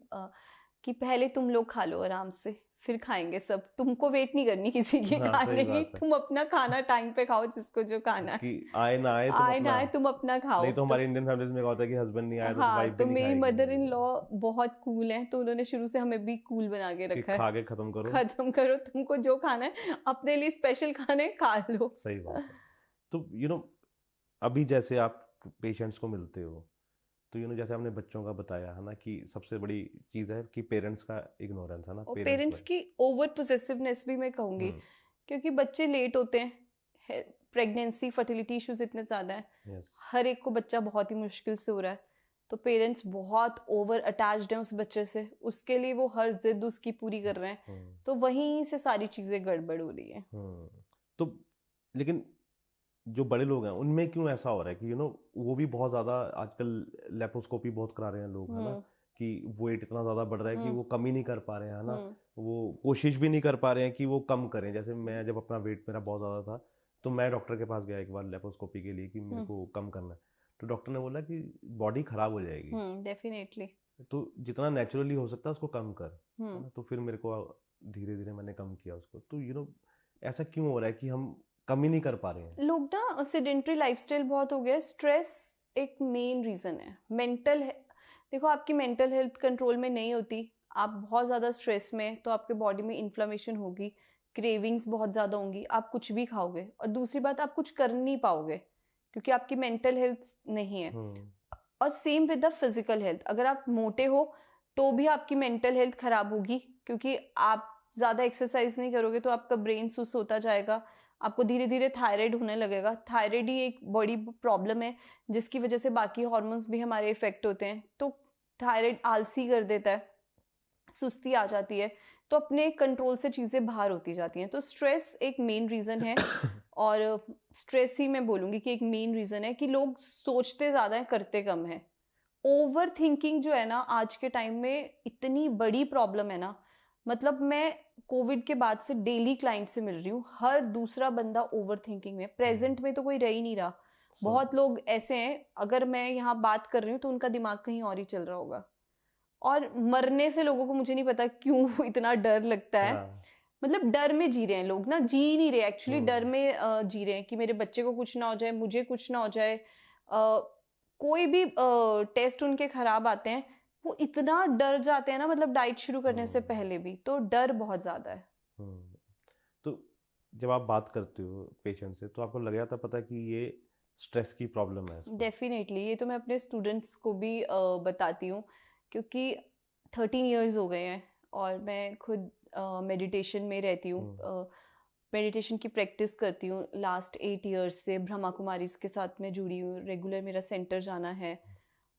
कि पहले तुम लोग खा लो आराम से, फिर खाएंगे सब, तुमको वेट नहीं करनी किसी की हाँ, खाने सही की, बात है तुम अपना खाना टाइम पे खाओ, जिसको जो खाना है, कि आए ना आए आए ना आए तुम अपना खाओ। नहीं तो हमारे इंडियन फैमिलीज में क्या होता है कि हस्बैंड नहीं आया तो हाँ, वाइफ भी तो नहीं मेरी खाएगी, मदर इन लॉ बहुत कूल हैं, तो उन्होंने शुरू से हमें भी कूल बना के कि रखा है। खा के खत्म करो। खत्म करो, तुमको जो खाना है अपने लिए स्पेशल खाना है, खा लो। सही बात है। तो अभी जैसे आप पेशेंट्स को मिलते हो तो जैसे आपने बच्चों का बताया है ना कि सबसे बड़ी चीज़ है कि पेरेंट्स का इग्नोरेंस है ना, और पेरेंट्स की ओवर पोसेसिवनेस भी मैं कहूँगी, क्योंकि बच्चे लेट होते हैं, प्रेगनेंसी फर्टिलिटी इश्यूज इतने ज़्यादा हैं, हर एक को बच्चा बहुत ही मुश्किल से हो रहा है, तो पेरेंट्स बहुत ओवर अटैच्ड हैं उस बच्चे से, उसके लिए वो हर जिद उसकी पूरी कर रहे हैं, तो वहीं से सारी चीज़ें गड़बड़ हो रही हैं। तो लेकिन जो बड़े लोग हैं उनमें क्यों ऐसा हो रहा है कि वो भी बहुत ज़्यादा आजकल लेप्रोस्कोपी बहुत करा रहे हैं लोग, है ना, कि वेट इतना ज़्यादा बढ़ रहा है कि वो कम ही नहीं कर पा रहे हैं, है ना, वो कोशिश भी नहीं कर पा रहे हैं कि वो कम करें। जैसे मैं जब अपना वेट मेरा बहुत ज़्यादा था तो मैं डॉक्टर के पास गया एक बार लेप्रोस्कोपी के लिए कि मेरे को कम करना है, तो डॉक्टर ने बोला कि बॉडी खराब हो जाएगी, डेफिनेटली, तो जितना नेचुरली हो सकता है उसको कम कर, है ना। तो फिर मेरे को धीरे धीरे मैंने कम किया उसको। तो ऐसा क्यों हो रहा है कि हम कम ही नहीं कर पा रहे हैं? लोग ना सेडेंटरी लाइफस्टाइल बहुत हो गया, स्ट्रेस एक मेन रीज़न है। देखो, आपकी मेंटल हेल्थ कंट्रोल में नहीं होती, आप बहुत ज़्यादा स्ट्रेस में, तो आपके बॉडी में इन्फ्लेमेशन होगी, क्रेविंग्स बहुत ज़्यादा होंगी, आप कुछ भी खाओगे, और दूसरी बात आप कुछ कर नहीं पाओगे क्योंकि आपकी मेंटल हेल्थ नहीं है। और same with the physical health, अगर आप मोटे हो तो भी आपकी मेंटल हेल्थ खराब होगी, क्योंकि आप ज़्यादा एक्सरसाइज नहीं करोगे तो आपका ब्रेन सुस्त होता जाएगा, आपको धीरे धीरे थायराइड होने लगेगा। थायराइड ही एक बड़ी प्रॉब्लम है जिसकी वजह से बाकी हार्मोन्स भी हमारे इफेक्ट होते हैं, तो थायराइड आलसी कर देता है, सुस्ती आ जाती है, तो अपने कंट्रोल से चीज़ें बाहर होती जाती हैं। तो स्ट्रेस एक मेन रीज़न है, और स्ट्रेस ही मैं बोलूँगी कि एक मेन रीज़न है कि लोग सोचते ज़्यादा हैं, करते कम हैं। ओवर थिंकिंग जो है ना आज के टाइम में इतनी बड़ी प्रॉब्लम है ना, मतलब मैं कोविड के बाद से डेली क्लाइंट से मिल रही हूँ, हर दूसरा बंदा ओवर थिंकिंग में, प्रेजेंट में तो कोई रह ही नहीं रहा। बहुत लोग ऐसे हैं, अगर मैं यहाँ बात कर रही हूँ तो उनका दिमाग कहीं और ही चल रहा होगा, और मरने से लोगों को मुझे नहीं पता क्यों इतना डर लगता है। मतलब डर में जी रहे हैं लोग ना, जी नहीं रहे एक्चुअली, डर में जी रहे हैं कि मेरे बच्चे को कुछ ना हो जाए, मुझे कुछ ना हो जाए। कोई भी टेस्ट उनके खराब आते हैं, वो इतना डर जाते हैं ना, मतलब डाइट शुरू करने से पहले भी, तो डर बहुत ज़्यादा है। तो जब आप बात करते हो पेशेंट से तो आपको लग जाता पता कि ये स्ट्रेस की प्रॉब्लम है? डेफिनेटली, ये तो मैं अपने स्टूडेंट्स को भी बताती हूँ, क्योंकि 13 इयर्स हो गए हैं और मैं खुद मेडिटेशन में रहती हूँ, मेडिटेशन की प्रैक्टिस करती हूँ लास्ट 8 इयर्स से, ब्रह्मा कुमारीज के साथ मैं जुड़ी हूँ, रेगुलर मेरा सेंटर जाना है,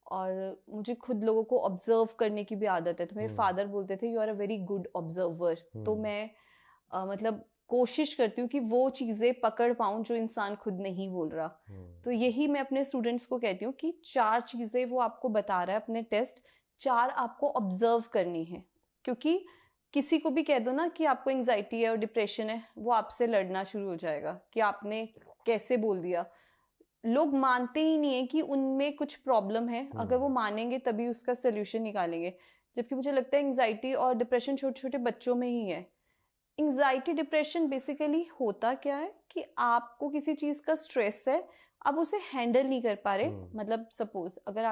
और मुझे खुद लोगों को ऑब्जर्व करने की भी आदत है। तो मेरे फादर बोलते थे you are a very good observer, तो मैं मतलब कोशिश करती हूँ कि वो चीज़ें पकड़ पाऊँ जो इंसान खुद नहीं बोल रहा। तो यही मैं अपने स्टूडेंट्स को कहती हूँ कि 4 चीज़ें वो आपको बता रहा है अपने टेस्ट, 4 आपको ऑब्जर्व करनी है, क्योंकि किसी को भी कह दो ना कि आपको एंजाइटी है और डिप्रेशन है, वो आपसे लड़ना शुरू हो जाएगा कि आपने कैसे बोल दिया। लोग मानते ही नहीं है कि उनमें कुछ प्रॉब्लम है, अगर वो मानेंगे तभी उसका सोल्यूशन निकालेंगे। जबकि मुझे लगता है एंजाइटी और डिप्रेशन छोटे छोटे बच्चों में ही है। एंजाइटी डिप्रेशन बेसिकली होता क्या है कि आपको किसी चीज़ का स्ट्रेस है, आप उसे हैंडल नहीं कर पा रहे। मतलब सपोज अगर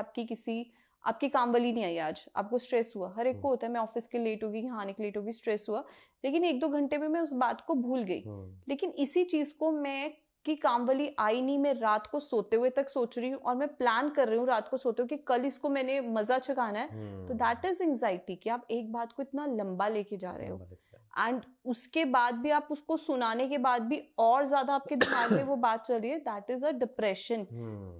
आपकी काम वाली नहीं आई आज, आपको स्ट्रेस हुआ, हर एक को होता है, मैं ऑफिस के लेट होगी, यहाँ आने के लेट होगी, स्ट्रेस हुआ, लेकिन 1-2 घंटे में मैं उस बात को भूल गई। लेकिन इसी चीज़ को मैं कि काम वाली आई नहीं, मैं रात को सोते हुए तक सोच रही हूँ, और मैं प्लान कर रही हूँ रात को सोते हुए कि कल इसको मैंने मजा चखाना है, तो दैट इज एंजाइटी, कि आप एक बात को इतना लंबा लेके जा रहे हो, एंड उसके बाद भी आप उसको सुनाने के बाद भी और ज्यादा आपके दिमाग में वो बात चल रही है, दैट इज अ डिप्रेशन,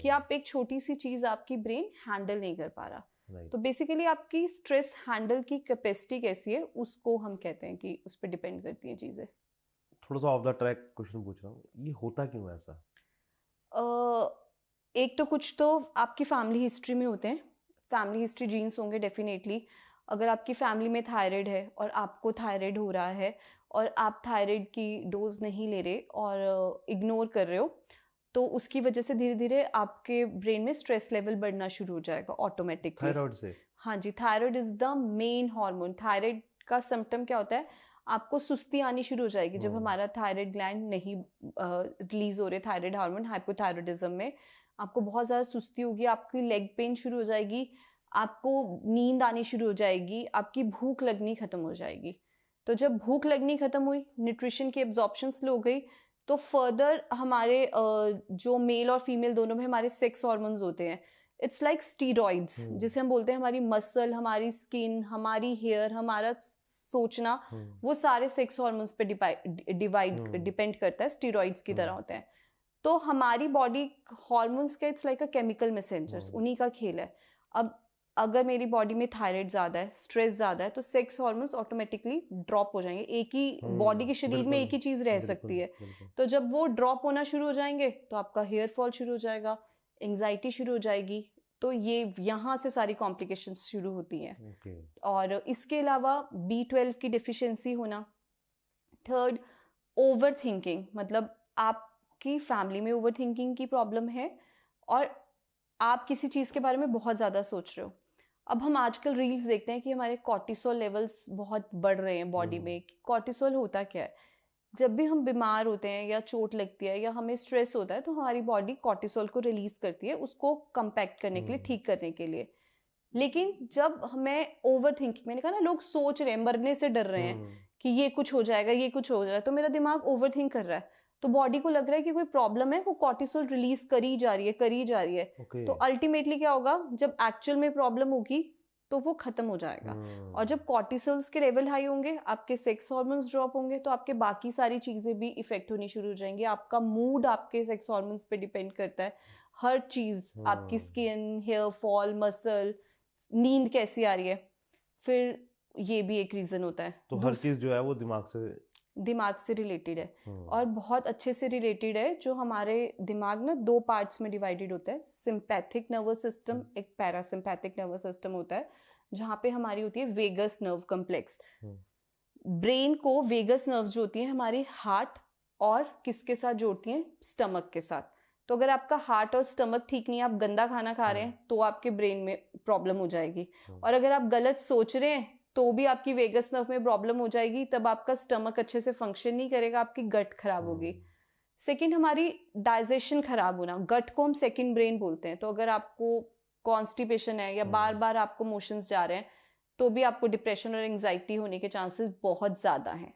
कि आप एक छोटी सी चीज आपकी ब्रेन हैंडल नहीं कर पा रहा। तो बेसिकली आपकी स्ट्रेस हैंडल की कैपेसिटी कैसी है, उसको हम कहते हैं कि उस पर डिपेंड करती हैं चीजें। थोड़ा सा ऑफ द ट्रैक क्वेश्चन पूछ रहा हूँ, ये होता क्यों ऐसा? एक तो कुछ तो आपकी फैमिली हिस्ट्री में होते हैं, फैमिली हिस्ट्री जीन्स होंगे डेफिनेटली। अगर आपकी फैमिली में थायराइड है और आपको थायराइड हो रहा है और आप थायराइड की डोज नहीं ले रहे और इग्नोर कर रहे हो, तो उसकी वजह से धीरे धीरे आपके ब्रेन में स्ट्रेस लेवल बढ़ना शुरू हो जाएगा ऑटोमेटिकली। थायराइड से? हाँ जी, thyroid is the main hormone. Thyroid का सिम्टम क्या होता है, आपको सुस्ती आनी शुरू हो जाएगी जब हमारा थायराइड ग्लैंड नहीं रिलीज हो रहे थायराइड हार्मोन, हाइपोथायराइडिज्म में आपको बहुत ज़्यादा सुस्ती होगी, आपकी लेग पेन शुरू हो जाएगी, आपको नींद आनी शुरू हो जाएगी, आपकी भूख लगनी खत्म हो जाएगी। तो जब भूख लगनी खत्म हुई, न्यूट्रिशन की एब्जॉर्प्शन स्लो हो गई, तो फर्दर हमारे जो मेल और फीमेल दोनों में हमारे सेक्स हार्मोन्स होते हैं, इट्स लाइक स्टीरॉइड्स, जिसे हम बोलते हैं हमारी मसल, हमारी स्किन, हमारी हेयर, हमारा सोचना, वो सारे सेक्स हार्मोन्स पे डिपेंड करता है, स्टीरॉइड्स की तरह होते हैं। तो हमारी बॉडी हार्मोन्स का it's like a chemical messengers, उन्हीं का खेल है। अब अगर मेरी बॉडी में थायराइड ज़्यादा है, स्ट्रेस ज़्यादा है, तो सेक्स हार्मोन्स ऑटोमेटिकली ड्रॉप हो जाएंगे। एक ही बॉडी के शरीर में एक ही चीज़ रह सकती है, तो जब वो ड्रॉप होना शुरू हो जाएंगे तो आपका हेयर फॉल शुरू हो जाएगा, एंग्जाइटी शुरू हो जाएगी। तो ये यहाँ से सारी कॉम्प्लिकेशंस शुरू होती हैं। और इसके अलावा B12 की डिफिशियंसी होना। थर्ड, ओवर थिंकिंग, मतलब आपकी फैमिली में ओवर थिंकिंग की प्रॉब्लम है और आप किसी चीज़ के बारे में बहुत ज़्यादा सोच रहे हो। अब हम आजकल रील्स देखते हैं कि हमारे कॉर्टिसोल लेवल्स बहुत बढ़ रहे हैं बॉडी में। कॉर्टिसोल होता क्या है, जब भी हम बीमार होते हैं या चोट लगती है या हमें स्ट्रेस होता है, तो हमारी बॉडी कॉर्टिसोल को रिलीज करती है, उसको कंपैक्ट करने के लिए, ठीक करने के लिए। लेकिन जब हमें ओवर थिंकिंग, मैंने कहा ना, लोग सोच रहे हैं, मरने से डर रहे हैं कि ये कुछ हो जाएगा, ये कुछ हो जाएगा, तो मेरा दिमाग ओवर थिंक कर रहा है, तो बॉडी को लग रहा है कि कोई प्रॉब्लम है, वो कॉर्टिसोल रिलीज करी जा रही है। तो अल्टीमेटली क्या होगा, जब एक्चुअल में प्रॉब्लम होगी तो वो खत्म हो जाएगा। और जब कॉर्टिसोल्स के लेवल हाई होंगे, आपके सेक्स हार्मोन्स ड्रॉप होंगे, तो आपके बाकी सारी चीजें भी इफेक्ट होनी शुरू हो जाएंगी। आपका मूड आपके सेक्स हार्मोन्स पे डिपेंड करता है, हर चीज, आपकी स्किन, हेयर फॉल, मसल, नींद कैसी आ रही है, फिर ये भी एक रीजन होता है। तो हर चीज जो है वो दिमाग से रिलेटेड है और बहुत अच्छे से रिलेटेड है। जो हमारे दिमाग ना 2 पार्ट्स में डिवाइडेड होता है, सिंपैथिक नर्वस सिस्टम, एक पैरासिम्पैथिक नर्वस सिस्टम होता है, जहाँ पे हमारी होती है वेगस नर्व कॉम्प्लेक्स। ब्रेन को वेगस नर्व जो होती है हमारी हार्ट और किसके साथ जोड़ती हैं, स्टमक के साथ। तो अगर आपका हार्ट और स्टमक ठीक नहीं है, आप गंदा खाना खा रहे हैं, तो आपके ब्रेन में प्रॉब्लम हो जाएगी। और अगर आप गलत सोच रहे हैं तो भी आपकी वेगस नर्व में प्रॉब्लम हो जाएगी, तब आपका स्टमक अच्छे से फंक्शन नहीं करेगा, आपकी गट खराब होगी। सेकंड, हमारी डाइजेशन खराब होना, गट को हम सेकंड ब्रेन बोलते हैं। तो अगर आपको कॉन्स्टिपेशन है या बार बार आपको मोशंस जा रहे हैं, तो भी आपको डिप्रेशन और एंजाइटी होने के चांसेस बहुत ज़्यादा हैं।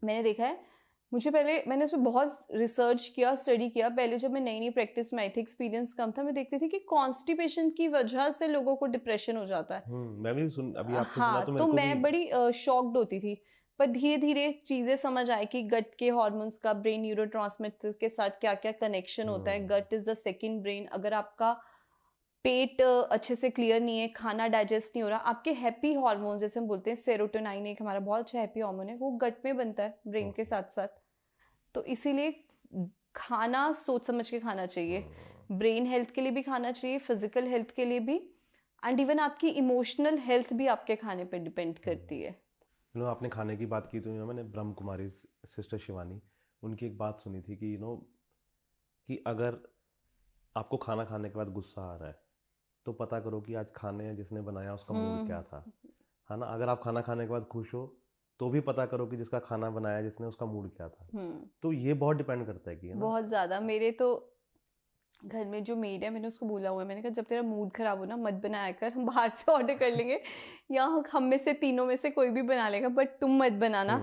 मैंने देखा है, मैंने इस पर बहुत रिसर्च किया, स्टडी किया। पहले जब मैं नई प्रैक्टिस में आई थी, एक्सपीरियंस कम था, मैं देखती थी कि कॉन्स्टिपेशन की वजह से लोगों को डिप्रेशन हो जाता है। मैं भी अभी आपसे हाँ, तो मैं बड़ी शॉक्ड होती थी। पर धीरे धीरे चीजें समझ आई कि गट के हार्मोन्स का ब्रेन न्यूरोट्रांसमीटर के साथ क्या क्या कनेक्शन होता है। गट इज द सेकंड ब्रेन। अगर आपका पेट अच्छे से क्लियर नहीं है, खाना डाइजेस्ट नहीं हो रहा, आपके हैप्पी हार्मोन्स जैसे हम बोलते हैं, सेरोटोनिन एक हमारा बहुत अच्छा हैप्पी हार्मोन है, वो गट में बनता है ब्रेन के साथ साथ। तो इसीलिए खाना सोच समझ के खाना चाहिए, ब्रेन हेल्थ के लिए भी खाना चाहिए, फिजिकल हेल्थ के लिए भी, एंड इवन आपकी इमोशनल हेल्थ भी आपके खाने पे डिपेंड करती है। आपने खाने की बात की, तो मैंने ब्रह्म कुमारी सिस्टर शिवानी, उनकी एक बात सुनी थी कि कि अगर आपको खाना खाने के बाद गुस्सा आ रहा है, तो पता करो कि आज खाने जिसने बनाया उसका मूड क्या था, है ना। अगर आप खाना खाने के बाद खुश हो, तो भी पता करो कि जिसका खाना बनाया जिसने, उसका मूड क्या था। तो ये बहुत डिपेंड करता है कि बहुत ज़्यादा। मेरे तो घर में जो मेड है, मैंने उसको बोला हुआ है, मैंने कहा जब तेरा मूड खराब हो ना, मत बनाया कर, हम बाहर से ऑर्डर कर लेंगे या हम में से तीनों में से कोई भी बना लेगा, बट तुम मत बनाना,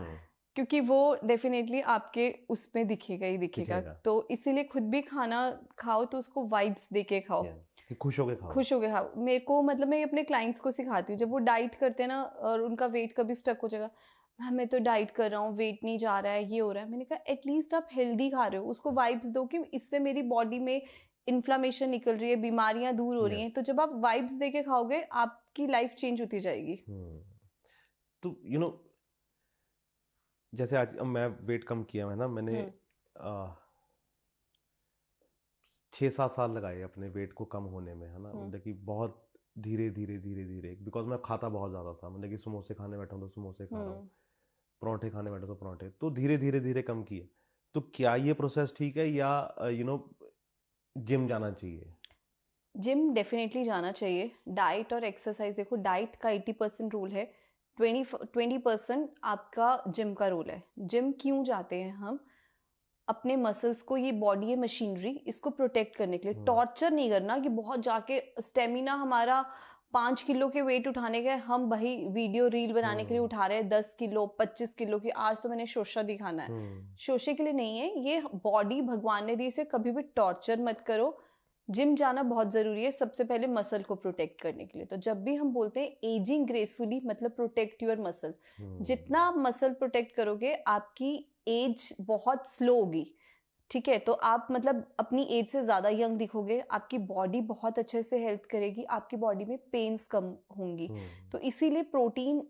क्योंकि वो डेफिनेटली आपके उसमें दिखेगा ही दिखेगा। तो इसीलिए खुद भी खाना खाओ तो उसको वाइब्स दे के खाओ, खुश होके खाओ। मेरे को मतलब मैं अपने क्लाइंट्स को सिखाती हूँ, जब वो डाइट करते हैं ना और उनका वेट कभी स्टक हो जाएगा, मैं तो डाइट कर रहा हूँ, वेट नहीं जा रहा है, ये हो रहा है, मैंने कहा एटलीस्ट आप हेल्दी खा रहे हो, उसको वाइब्स दो कि इससे मेरी बॉडी में इन्फ्लामेशन निकल रही है, बीमारियां दूर हो रही हैं। तो जब आप वाइब्स दे के खाओगे, आपकी लाइफ चेंज होती जाएगी। तो जैसे आज मैं वेट कम किया है ना, मैंने 6-7 साल लगाए अपने वेट को कम होने में, है ना। मतलब कि बहुत धीरे धीरे, बिकॉज मैं खाता बहुत ज़्यादा था, मतलब कि समोसे खाने बैठा हूँ तो समोसे खा रहा हूँ, पराठे खाने बैठो तो पराठे, तो धीरे धीरे धीरे कम किया। तो क्या ये प्रोसेस ठीक है या जिम जाना चाहिए? जिम डेफिनेटली जाना चाहिए। डाइट और एक्सरसाइज, देखो डाइट का 80% रूल है, 20% आपका जिम का रोल है। जिम क्यों जाते हैं हम? अपने मसल्स को, ये बॉडी है मशीनरी, इसको प्रोटेक्ट करने के लिए। टॉर्चर नहीं करना कि बहुत जाके स्टेमिना हमारा 5 किलो के वेट उठाने के, हम वही वीडियो रील बनाने के लिए उठा रहे हैं 10 किलो 25 किलो की, आज तो मैंने शोशा दिखाना है। शोशे के लिए नहीं है ये बॉडी, भगवान ने दी, इसे कभी भी टॉर्चर मत करो। जिम जाना बहुत ज़रूरी है सबसे पहले मसल को प्रोटेक्ट करने के लिए। तो जब भी हम बोलते हैं एजिंग ग्रेसफुली, मतलब प्रोटेक्ट योर मसल, जितना आप मसल प्रोटेक्ट करोगे आपकी एज बहुत स्लो होगी, ठीक है? तो आप मतलब अपनी एज से ज़्यादा यंग दिखोगे, आपकी बॉडी बहुत अच्छे से हेल्थ करेगी, आपकी बॉडी में पेन्स कम होंगी। तो इसीलिए प्रोटीन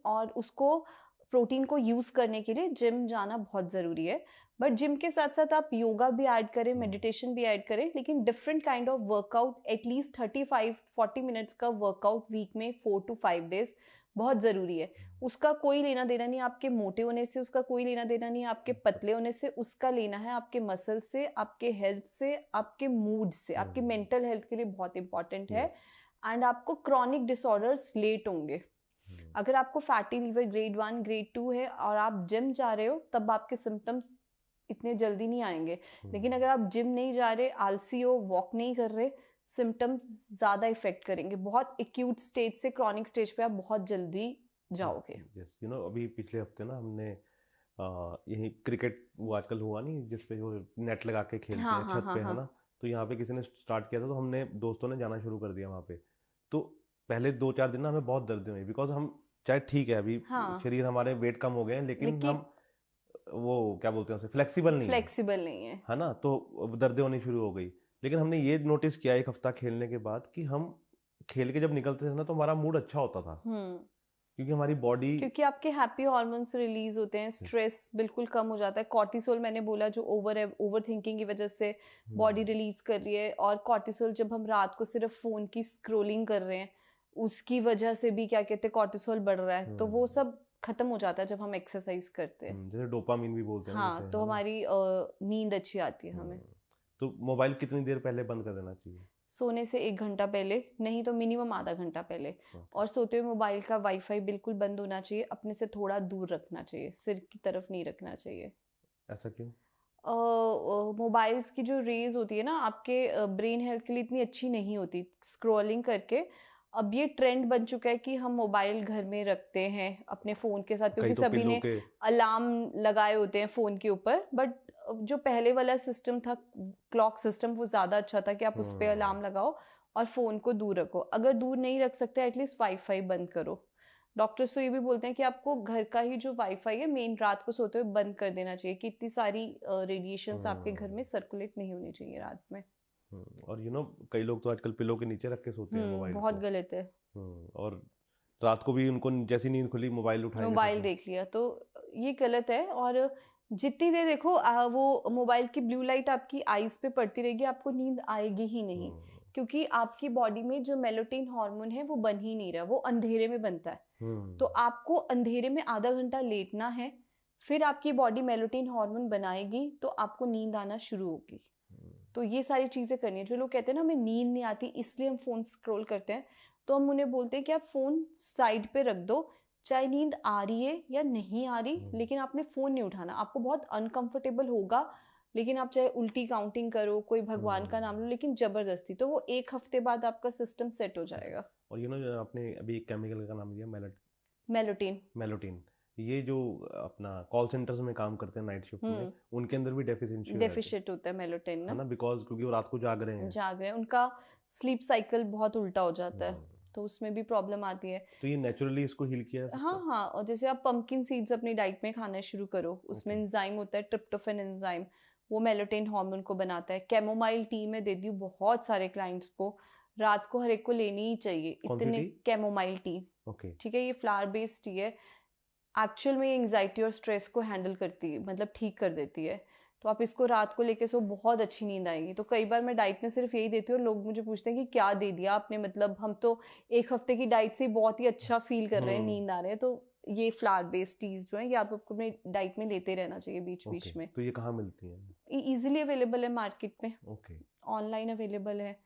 को यूज़ करने के लिए जिम जाना बहुत ज़रूरी है। बट जिम के साथ साथ आप योगा भी ऐड करें, मेडिटेशन भी ऐड करें, लेकिन different kind of workout, at least 35-40 minutes का वर्कआउट वीक में 4 to 5 days बहुत ज़रूरी है। उसका कोई लेना देना नहीं आपके मोटे होने से, उसका कोई लेना देना नहीं आपके पतले होने से, उसका लेना है आपके मसल से, आपके हेल्थ से, आपके मूड से, आपकी मेंटल हेल्थ के लिए बहुत इंपॉर्टेंट है। एंड आपको क्रॉनिक डिसऑर्डर्स लेट होंगे। अगर आपको फैटी लीवर ग्रेड 1 ग्रेड 2 है और आप जिम जा रहे हो, तब आपके सिम्टम्स इतने जल्दी नहीं आएंगे। लेकिन अगर आप जिम नहीं जा रहे, आलसी हो, वॉक नहीं कर रहे, सिम्टम्स ज़्यादा इफेक्ट करेंगे। बहुत एक्यूट स्टेज से क्रॉनिक स्टेज पे आप बहुत जल्दी जाओगे। यस, अभी पिछले हफ्ते ना हमने यही क्रिकेट वो आजकल हुआ नहीं, जिसपे वो नेट लगा के खेलते हैं छत पे, है ना? तो यहाँ पे किसी ने स्टार्ट किया था, तो हमने दोस्तों ने जाना शुरू कर दिया वहाँ पे। तो पहले 2-4 दिन ना हमें बहुत दर्द हुई, बिकॉज हम चाहे ठीक है अभी शरीर हमारे वेट कम हो गए हैं, लेकिन हम वो क्या बोलते हैं उसे, फ्लेक्सिबल नहीं है ना? तो दर्दें होनी शुरू हो गई। लेकिन हमने ये नोटिस किया 1 हफ्ता खेलने के बाद कि हम खेल के जब निकलते थे ना, तो हमारा मूड अच्छा होता था, क्योंकि हमारी बॉडी, क्योंकि आपके हैप्पी हार्मोन्स रिलीज होते हैं, स्ट्रेस बिल्कुल कम हो जाता है। कॉर्टिसोल मैंने बोला जो ओवर थिंकिंग की वजह से बॉडी रिलीज कर रही है, और कॉर्टिसोल जब हम रात को सिर्फ फोन की स्क्रोलिंग कर रहे हैं, उसकी वजह से भी क्या कहते हैं कॉर्टिसोल बढ़ रहा है। तो वो सब खत्म हो जाता है जब हम एक्सरसाइज करते हैं, जैसे डोपामिन भी बोलते हैं। हाँ, तो हमारी नींद अच्छी आती है हमें। तो मोबाइल कितनी देर पहले बंद कर देना चाहिए? सोने से 1 घंटा पहले, नहीं तो मिनिमम आधा घंटा पहले। और सोते हुए मोबाइल का वाईफाई बिल्कुल बंद होना चाहिए, अपने से थोड़ा दूर रखना चाहिए, सिर की तरफ नहीं रखना चाहिए। ऐसा क्यों? मोबाइल्स की जो रेज होती है ना, आपके ब्रेन हेल्थ के लिए इतनी अच्छी नहीं होती स्क्रॉलिंग करके। अब ये ट्रेंड बन चुका है कि हम मोबाइल घर में रखते हैं अपने फ़ोन के साथ, क्योंकि सभी ने अलार्म लगाए होते हैं फ़ोन के ऊपर। बट जो पहले वाला सिस्टम था, क्लॉक सिस्टम, वो ज़्यादा अच्छा था कि आप उस पर अलार्म लगाओ और फ़ोन को दूर रखो। अगर दूर नहीं रख सकते, एटलीस्ट वाईफाई बंद करो। डॉक्टर्स तो ये भी बोलते हैं कि आपको घर का ही जो वाईफाई है मेन, रात को सोते हुए बंद कर देना चाहिए, कि इतनी सारी रेडिएशंस आपके घर में सर्कुलेट नहीं होनी चाहिए रात में। और कई लोग तो आजकल पिलो के नीचे रख के सोते हैं मोबाइल, बहुत गलत है। और रात को भी उनको जैसी नींद खुली मोबाइल उठाया, मोबाइल देख लिया, तो ये गलत है। और जितनी देर देखो वो मोबाइल की ब्लू लाइट आपकी आईज पे पड़ती रहेगी, आपको नींद आएगी ही नहीं, क्योंकि आपकी बॉडी में जो मेलाटोनिन हार्मोन है वो बन ही नहीं रहा, वो अंधेरे में बनता है। तो आपको अंधेरे में आधा घंटा लेटना है, फिर आपकी बॉडी मेलाटोनिन हार्मोन बनाएगी, तो आपको नींद आना शुरू होगी। तो ये सारी चीज़ें करनी है। जो लोग कहते हैं ना हमें नींद नहीं आती इसलिए हम फ़ोन स्क्रॉल करते हैं, तो हम उन्हें बोलते हैं कि आप फ़ोन साइड पे रख दो, चाहे नींद आ रही है या नहीं आ रही, लेकिन आपने फ़ोन नहीं उठाना। आपको बहुत अनकंफर्टेबल होगा, लेकिन आप चाहे उल्टी काउंटिंग करो, कोई भगवान का नाम लो, लेकिन ज़बरदस्ती, तो वो 1 हफ्ते बाद आपका सिस्टम सेट हो जाएगा। और आपने अभी एक केमिकल का नाम लिया, मेलाटोनिन। ये जो अपना कॉल सेंटर्स में काम करते हैं नाइट शिफ्ट में, उनके अंदर भी डेफिशिएंट होता है मेलाटोनिन ना, बिकॉज क्योंकि वो रात को जाग रहे हैं, उनका स्लीप साइकिल बहुत उल्टा हो जाता है, तो उसमें भी प्रॉब्लम आती है। तो ये नेचुरली इसको हील किया है। हाँ, और जैसे आप पंपकिन सीड्स अपनी डाइट में खाना शुरू करो, उसमें एंजाइम होता है ट्रिप्टोफैन एंजाइम, वो मेलाटोनिन हार्मोन को बनाता है। कैमोमाइल टी में देती हूँ बहुत सारे क्लाइंट्स को, रात को हर एक को लेनी ही चाहिए इतने। कैमोमाइल टी, ठीक है, ये फ्लावर बेस्ड टी है। एक्चुअल में ये एंजाइटी और स्ट्रेस को हैंडल करती है, मतलब ठीक कर देती है। तो आप इसको रात को लेके सो, बहुत अच्छी नींद आएगी। तो कई बार मैं डाइट में सिर्फ यही देती हूँ और लोग मुझे पूछते हैं कि क्या दे दिया आपने, मतलब हम तो 1 हफ्ते की डाइट से बहुत ही अच्छा फील कर रहे हैं, नींद आ रहे हैं। तो ये फ्लावर बेस्ड टीज जो है ये आपको अपने डाइट में लेते रहना चाहिए बीच बीच में। तो ये कहाँ मिलती हैं? इजीली अवेलेबल है मार्केट में, ओके, ऑनलाइन अवेलेबल है,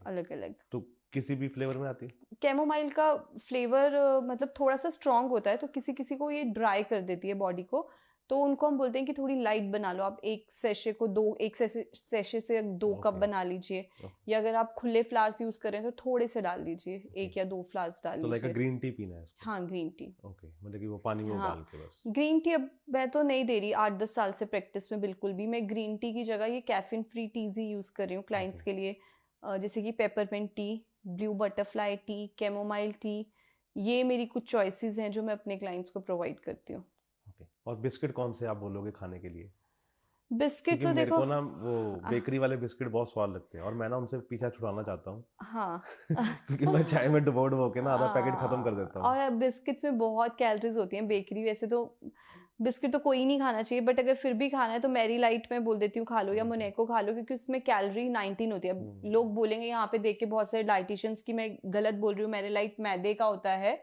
अलग अलग। तो किसी भी फ्लेवर में आती है? कैमोमाइल का फ्लेवर मतलब थोड़ा सा स्ट्रॉन्ग होता है, तो किसी किसी को ये ड्राई कर देती है बॉडी को, तो उनको हम बोलते हैं कि थोड़ी लाइट बना लो। आप एक सेशे से 2 कप बना लीजिए, या अगर आप खुले फ्लावर्स यूज करें तो थोड़े से डाल लीजिए, 1 या 2 फ्लावर्स डाल लीजिए। तो लाइक ग्रीन टी पीना है? हाँ, ग्रीन टी। ओके, मतलब कि वो पानी में उबाल के बस। ग्रीन टी अब मैं तो नहीं दे रही 8-10 साल से प्रैक्टिस में, बिल्कुल भी। मैं ग्रीन टी की जगह ये कैफीन फ्री टीज ही यूज कर रही हूँ क्लाइंट्स के लिए, जैसे कि peppermint T, blue butterfly T, chamomile tea. ये मेरी कुछ चॉइसेस हैं जो मैं अपने क्लाइंट्स को प्रोवाइड करती हूँ। और बिस्किट कौन से आप बोलोगे खाने के लिए? बिस्किट तो मेरे देखो को ना वो बेकरी वाले बिस्किट बहुत स्वाद लगते हैं और मैं ना उनसे पीछा छुड़ाना चाहता हूँ। हाँ क्योंकि मैं चाय में डुबो के ना आधा पैकेट खत्म कर देता हूँ। और बिस्किट्स में बहुत कैलोरीज होती हैं बेकरी। वैसे तो बिस्किट तो कोई नहीं खाना चाहिए, बट अगर फिर भी खाना है तो मैरी लाइट में बोल देती हूँ खा लो, या मोनेको खा लो, क्योंकि उसमें कैलोरी 19 होती है। लोग बोलेंगे यहाँ पे देख के बहुत सारे डाइटिशियंस की मैं गलत बोल रही हूँ, मैरी लाइट मैदे का होता है,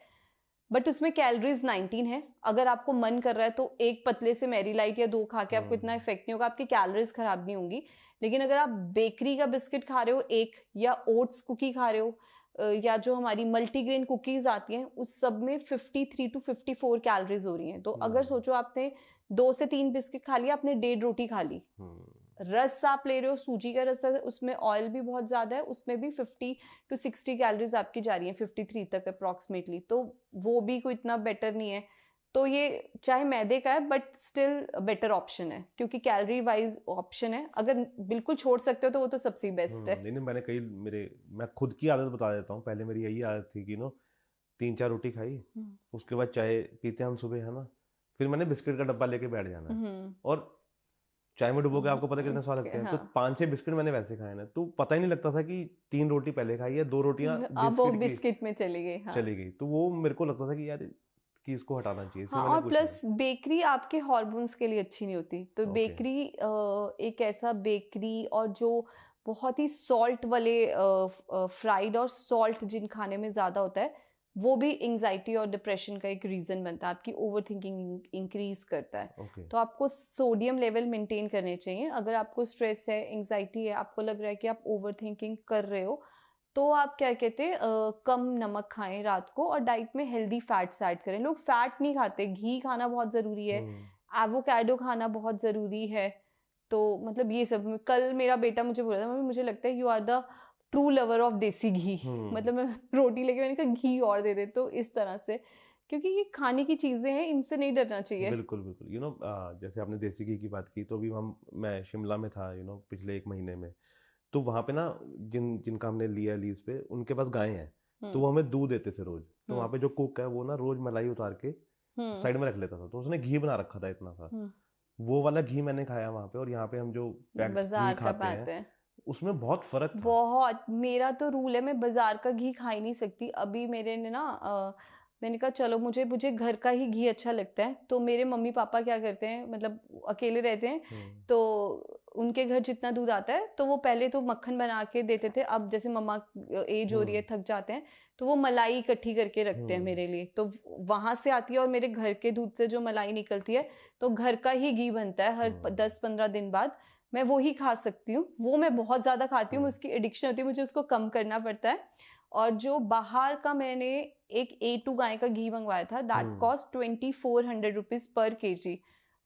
बट उसमें कैलोरीज 19 है। अगर आपको मन कर रहा है तो एक पतले से मैरी लाइट या 2 खा के आपको इतना इफेक्ट नहीं होगा, आपकी कैलोरीज खराब नहीं होंगी। लेकिन अगर आप बेकरी का बिस्किट खा रहे हो एक, या ओट्स कुकी खा रहे हो, या जो हमारी मल्टीग्रेन कुकीज आती हैं, उस सब में 53 to 54 कैलोरीज हो रही हैं। तो अगर सोचो आपने 2 से 3 बिस्किट खा लिया, आपने 1.5 रोटी खा ली। रस आप ले रहे हो, सूजी का रस है, उसमें ऑयल भी बहुत ज्यादा है, उसमें भी 50 to 60 कैलोरीज आपकी जा रही हैं, 53 तक अप्रॉक्सीमेटली। तो वो भी कोई इतना बेटर नहीं है। तो ये चाहे मैदे का है बट स्टिल बेटर ऑप्शन है, क्योंकि कैलोरी वाइज ऑप्शन है। अगर बिल्कुल छोड़ सकते हो तो वो तो सबसे बेस्ट है। नहीं, मैं खुद की आदत बता देता हूँ। पहले मेरी यही आदत थी कि 3-4 रोटी खाई, उसके बाद चाय पीते हम सुबह, है ना, फिर मैंने बिस्किट का डब्बा लेके बैठ जाना है, और चाय में डुबो के आपको पता कितने स्वाद लगते हैं। तो 5-6 बिस्किट मैंने वैसे खाए ना, तो पता ही नहीं लगता था कि 3 रोटी पहले खाई है, 2 रोटियां बिस्किट में चली गई। तो वो मेरे को लगता था कि यार कि इसको हटाना चाहिए। और प्लस बेकरी आपके हार्मोन्स के लिए अच्छी नहीं होती। तो बेकरी एक ऐसा बेकरी, और जो बहुत ही सॉल्ट वाले फ्राइड और सॉल्ट जिन खाने में ज़्यादा होता है, वो भी एंजाइटी और डिप्रेशन का एक रीज़न बनता है, आपकी ओवर थिंकिंग इंक्रीज करता है। तो आपको सोडियम लेवल मेंटेन करने चाहिए। अगर आपको स्ट्रेस है, एंजाइटी है, आपको लग रहा है कि आप ओवर थिंकिंग कर रहे हो, तो आप क्या कहते हैं कम नमक खाएं रात को, और डाइट में हेल्दी फैट्स ऐड करें। लोग फैट नहीं खाते, घी खाना बहुत ज़रूरी है, एवोकाडो खाना बहुत ज़रूरी है। तो मतलब ये सब, कल मेरा बेटा मुझे बोला था, मम्मी मुझे लगता है you are the true lover of desi ghee. मतलब मैं रोटी लेके मैंने कहा घी और दे दे। तो इस तरह से, क्योंकि ये खाने की चीज़ें हैं, इनसे नहीं डरना चाहिए। बिल्कुल बिल्कुल। जैसे आपने देसी घी की बात की, तो अभी मैं शिमला में था पिछले 1 महीने में, तो वहाँ पे ना जिनका हमने लिया लीज पे, उनके पास गायें हैं, तो वो हमें दूध देते थे रोज। तो वहाँ पे जो कुक है वो ना रोज मलाई उतार के साइड में रख लेता था, तो उसने घी बना रखा था इतना सा। वो वाला घी मैंने खाया वहाँ पे, और यहाँ पे हम जो बाजार का खाते हैं उसमें बहुत फर्क था। बहुत। मेरा तो रूल है, मैं बाजार का घी खा ही नहीं सकती। अभी मेरे ने ना मैंने कहा चलो मुझे घर का ही घी अच्छा लगता है। तो मेरे मम्मी पापा क्या करते हैं, मतलब अकेले रहते हैं, तो उनके घर जितना दूध आता है तो वो पहले तो मक्खन बना के देते थे। अब जैसे मम्मा एज हो रही है, थक जाते हैं, तो वो मलाई इकट्ठी करके रखते हैं मेरे लिए। तो वहां से आती है, और मेरे घर के दूध से जो मलाई निकलती है, तो घर का ही घी बनता है हर 10-15 दिन बाद। मैं वो ही खा सकती हूँ। वो मैं बहुत ज़्यादा खाती हूँ, उसकी एडिक्शन होती है, मुझे उसको कम करना पड़ता है। और जो बाहर का मैंने एक A2 गाय का घी मंगवाया था, that cost 2400 rupees per kg,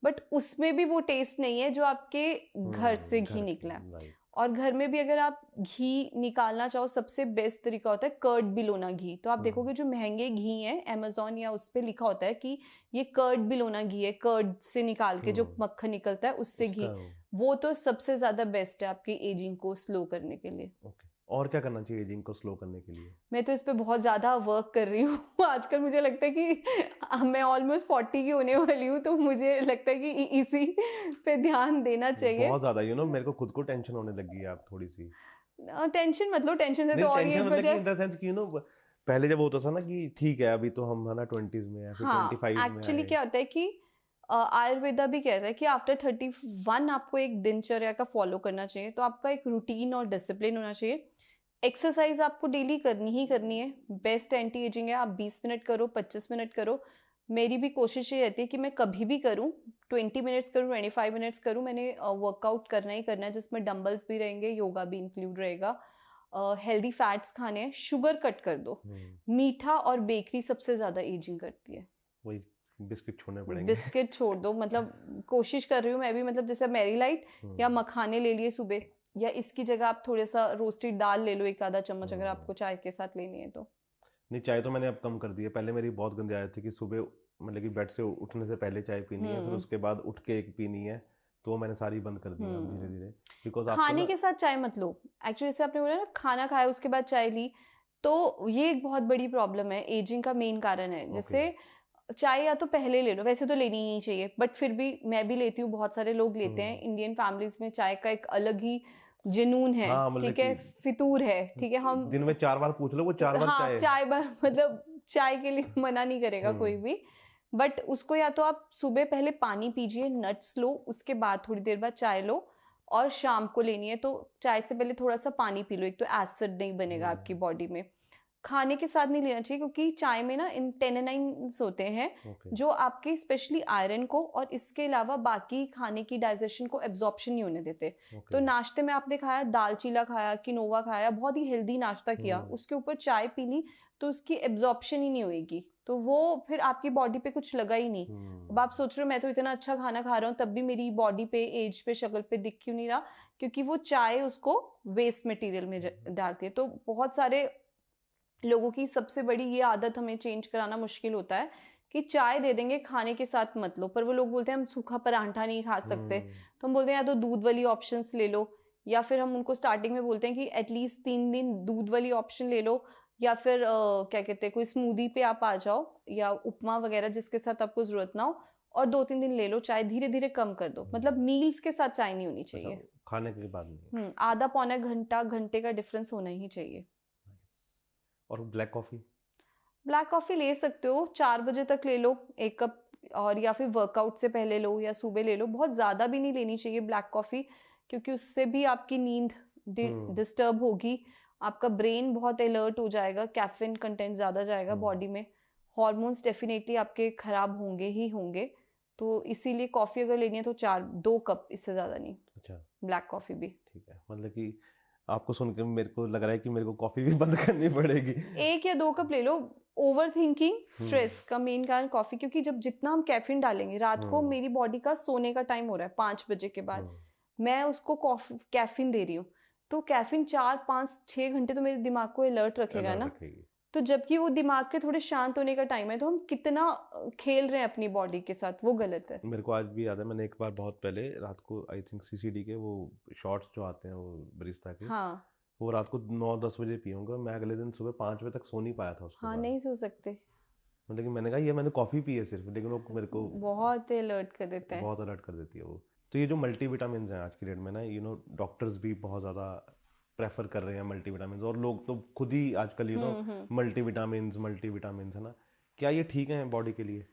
but उसमें भी वो टेस्ट नहीं है जो आपके घर से घी निकला है। और घर में भी अगर आप घी निकालना चाहो, सबसे बेस्ट तरीका होता है कर्ड बिलोना घी। तो आप देखोगे जो महंगे घी हैं अमेजोन या उस पे लिखा होता है कि ये कर्ड बिलोना घी है, कर्ड से निकाल के जो मक्खन निकलता है उससे घी, वो तो सबसे ज्यादा बेस्ट है आपकी एजिंग को स्लो करने के लिए। और क्या करना चाहिए एजिंग को स्लो करने के लिए? मैं तो इस पे बहुत ज़्यादा वर्क कर रही हूँ आजकल। मुझे लगता है कि मैं ऑलमोस्ट 40 की होने वाली हूँ, तो मुझे लगता है कि इसी पे ध्यान देना चाहिए बहुत ज़्यादा। मेरे को खुद को टेंशन होने लगी है आप थोड़ी सी। टेंशन मतलब टेंशन से तो और ये इन द सेंस कि पहले जब होता था ना कि ठीक है अभी तो हम है ना 20s में है, फिर 25 में। एक्चुअली क्या होता है कि आयुर्वेदा भी कहता है कि आफ्टर 31 आपको एक दिनचर्या का फॉलो करना चाहिए। तो आपका एक रूटीन और डिसिप्लिन होना चाहिए। एक्सरसाइज आपको डेली करनी ही करनी है। बेस्ट एंटी एजिंग है, आप 20 मिनट करो, 25 मिनट करो, मेरी भी कोशिश ये रहती है कि मैं कभी भी करूं, 20 मिनट्स करूं, 25 मिनट्स करूं, मैंने वर्कआउट करना ही करना है, जिसमें डंबल्स भी रहेंगे, योगा भी इंक्लूड रहेगा, हेल्दी फैट्स खाने हैं, शुगर कट कर दो। मीठा और बेकरी सबसे ज्यादा एजिंग करती है। वही बिस्किट छोड़ने पड़ेंगे। बिस्किट छोड़ दो, मतलब कोशिश कर रही हूँ मैं भी, मतलब जैसे मैरी लाइट या मखाने ले लिए सुबह, या इसकी जगह आप थोड़ा सा रोस्टेड दाल ले लो, एक आधा चम्मच, अगर आपको चाय के साथ लेनी है तो। नहीं, चाय तो मैंने अब कम कर दी है। पहले मेरी बहुत गंदी आदत थी कि सुबह मतलब कि बेड से उठने से पहले चाय पीनी है, फिर उसके बाद उठ के एक पीनी है, तो मैंने सारी बंद कर दी है धीरे धीरे। बिकॉज खाने के साथ चाय मत लो। एक्चुअली जैसे आपने बोला ना, खाना खाया उसके बाद चाय ली, तो ये एक बहुत बड़ी प्रॉब्लम है, एजिंग का मेन कारण है। जैसे चाय या तो पहले ले लो, वैसे तो लेनी ही नहीं चाहिए, बट फिर भी मैं भी लेती हूँ, बहुत सारे लोग लेते हैं। इंडियन फैमिलीज में चाय का एक अलग ही जुनून है, ठीक है, फितूर है, ठीक है। हम दिन में 4 बार पूछ लो, वो 4 बार चाय बार, मतलब चाय के लिए मना नहीं करेगा कोई भी, बट उसको या तो आप सुबह पहले पानी पीजिए, नट्स लो, उसके बाद थोड़ी देर बाद चाय लो, और शाम को लेनी है तो चाय से पहले थोड़ा सा पानी पी लो, एक तो एसिड नहीं बनेगा आपकी बॉडी में। खाने के साथ नहीं लेना चाहिए, क्योंकि चाय में ना टेनेनाइन्स होते हैं जो आपके स्पेशली आयरन को और इसके अलावा बाकी खाने की डाइजेशन को एब्जॉर्प्शन नहीं होने देते। तो नाश्ते में आपने खाया, दाल चीला खाया, किनोवा खाया, बहुत ही हेल्दी नाश्ता किया, उसके ऊपर चाय पी ली, तो उसकी एब्जॉर्प्शन ही नहीं होगी, तो वो फिर आपकी बॉडी पे कुछ लगा ही नहीं। अब आप सोच रहे हो मैं तो इतना अच्छा खाना खा रहा हूँ तब भी मेरी बॉडी पे, एज पे, शक्ल पे दिख क्यों नहीं रहा, क्योंकि वो चाय उसको वेस्ट मटेरियल में डालती है। तो बहुत सारे लोगों की सबसे बड़ी ये आदत हमें चेंज कराना मुश्किल होता है कि चाय दे देंगे, खाने के साथ मत लो, पर वो लोग बोलते हैं हम सूखा परांठा नहीं खा सकते, तो हम बोलते हैं या तो दूध वाली ऑप्शंस ले लो, या फिर हम उनको स्टार्टिंग में बोलते हैं कि एटलीस्ट 3 दिन दूध वाली ऑप्शन ले लो, या फिर क्या कहते हैं, कोई स्मूदी पे आप आ जाओ, या उपमा वगैरह जिसके साथ आपको जरूरत ना हो, और 2-3 दिन ले लो चाय, धीरे धीरे कम कर दो। मतलब मील्स के साथ चाय नहीं होनी चाहिए, खाने के बाद नहीं। आधा पौना घंटा, घंटे का डिफरेंस होना ही चाहिए। और ब्लैक कॉफी? ब्लैक कॉफी ले सकते हो, 4 बजे तक ले लो 1 कप, और या फिर वर्कआउट से पहले लो या सुबह ले लो। बहुत ज़्यादा भी नहीं लेनी चाहिए ब्लैक कॉफ़ी, क्योंकि उससे भी आपकी नींद डिस्टर्ब होगी, आपका ब्रेन बहुत अलर्ट हो जाएगा, कैफीन कंटेंट ज़्यादा जाएगा बॉडी में, हॉर्मोन्स डेफिनेटली आपके खराब होंगे ही होंगे। तो इसीलिए कॉफ़ी अगर लेनी है तो 2 कप, इससे ज़्यादा नहीं। अच्छा, ब्लैक कॉफ़ी भी ठीक है। मतलब कि आपको सुन के मेरे को लग रहा है कि मेरे को कॉफी भी बंद करनी पड़ेगी। 1 या 2 कप ले लो। ओवर थिंकिंग स्ट्रेस का मेन कारण कॉफी, क्योंकि जब जितना हम कैफीन डालेंगे, रात को मेरी बॉडी का सोने का टाइम हो रहा है 5 बजे के बाद, मैं उसको कैफीन दे रही हूँ, तो कैफीन 4-5-6 घंटे तो मेरे दिमाग को अलर्ट रखेगा ना। तो जबकि वो दिमाग के थोड़े शांत होने का टाइम है, तो हम कितना खेल रहे हैं अपनी बॉडी के साथ, वो गलत है। मेरे को आज भी याद है, मैंने एक बार बहुत पहले रात को, आई थिंक सीसीडी के वो शॉर्ट्स जो आते हैं वो बरिस्ता के, हाँ, वो रात को 9-10 बजे पीऊंगा, मैं अगले दिन सुबह 5 बजे तक सो नहीं पाया था उसके बाद। नहीं सो सकते। मतलब कि मैंने कहा ये मैंने कॉफी पी है सिर्फ, लेकिन वो मेरे को बहुत अलर्ट कर देते हैं, बहुत अलर्ट कर देती है वो। तो ये जो मल्टीविटामिन्स हैं आज की डेट में ना, डॉक्टर्स भी बहुत ज़्यादा प्रेफर कर रहे हैं मल्टीविटामिन्स, और लोग तो खुद ही आजकल मल्टीविटामिन्स है ना, क्या ये ठीक है बॉडी के लिए?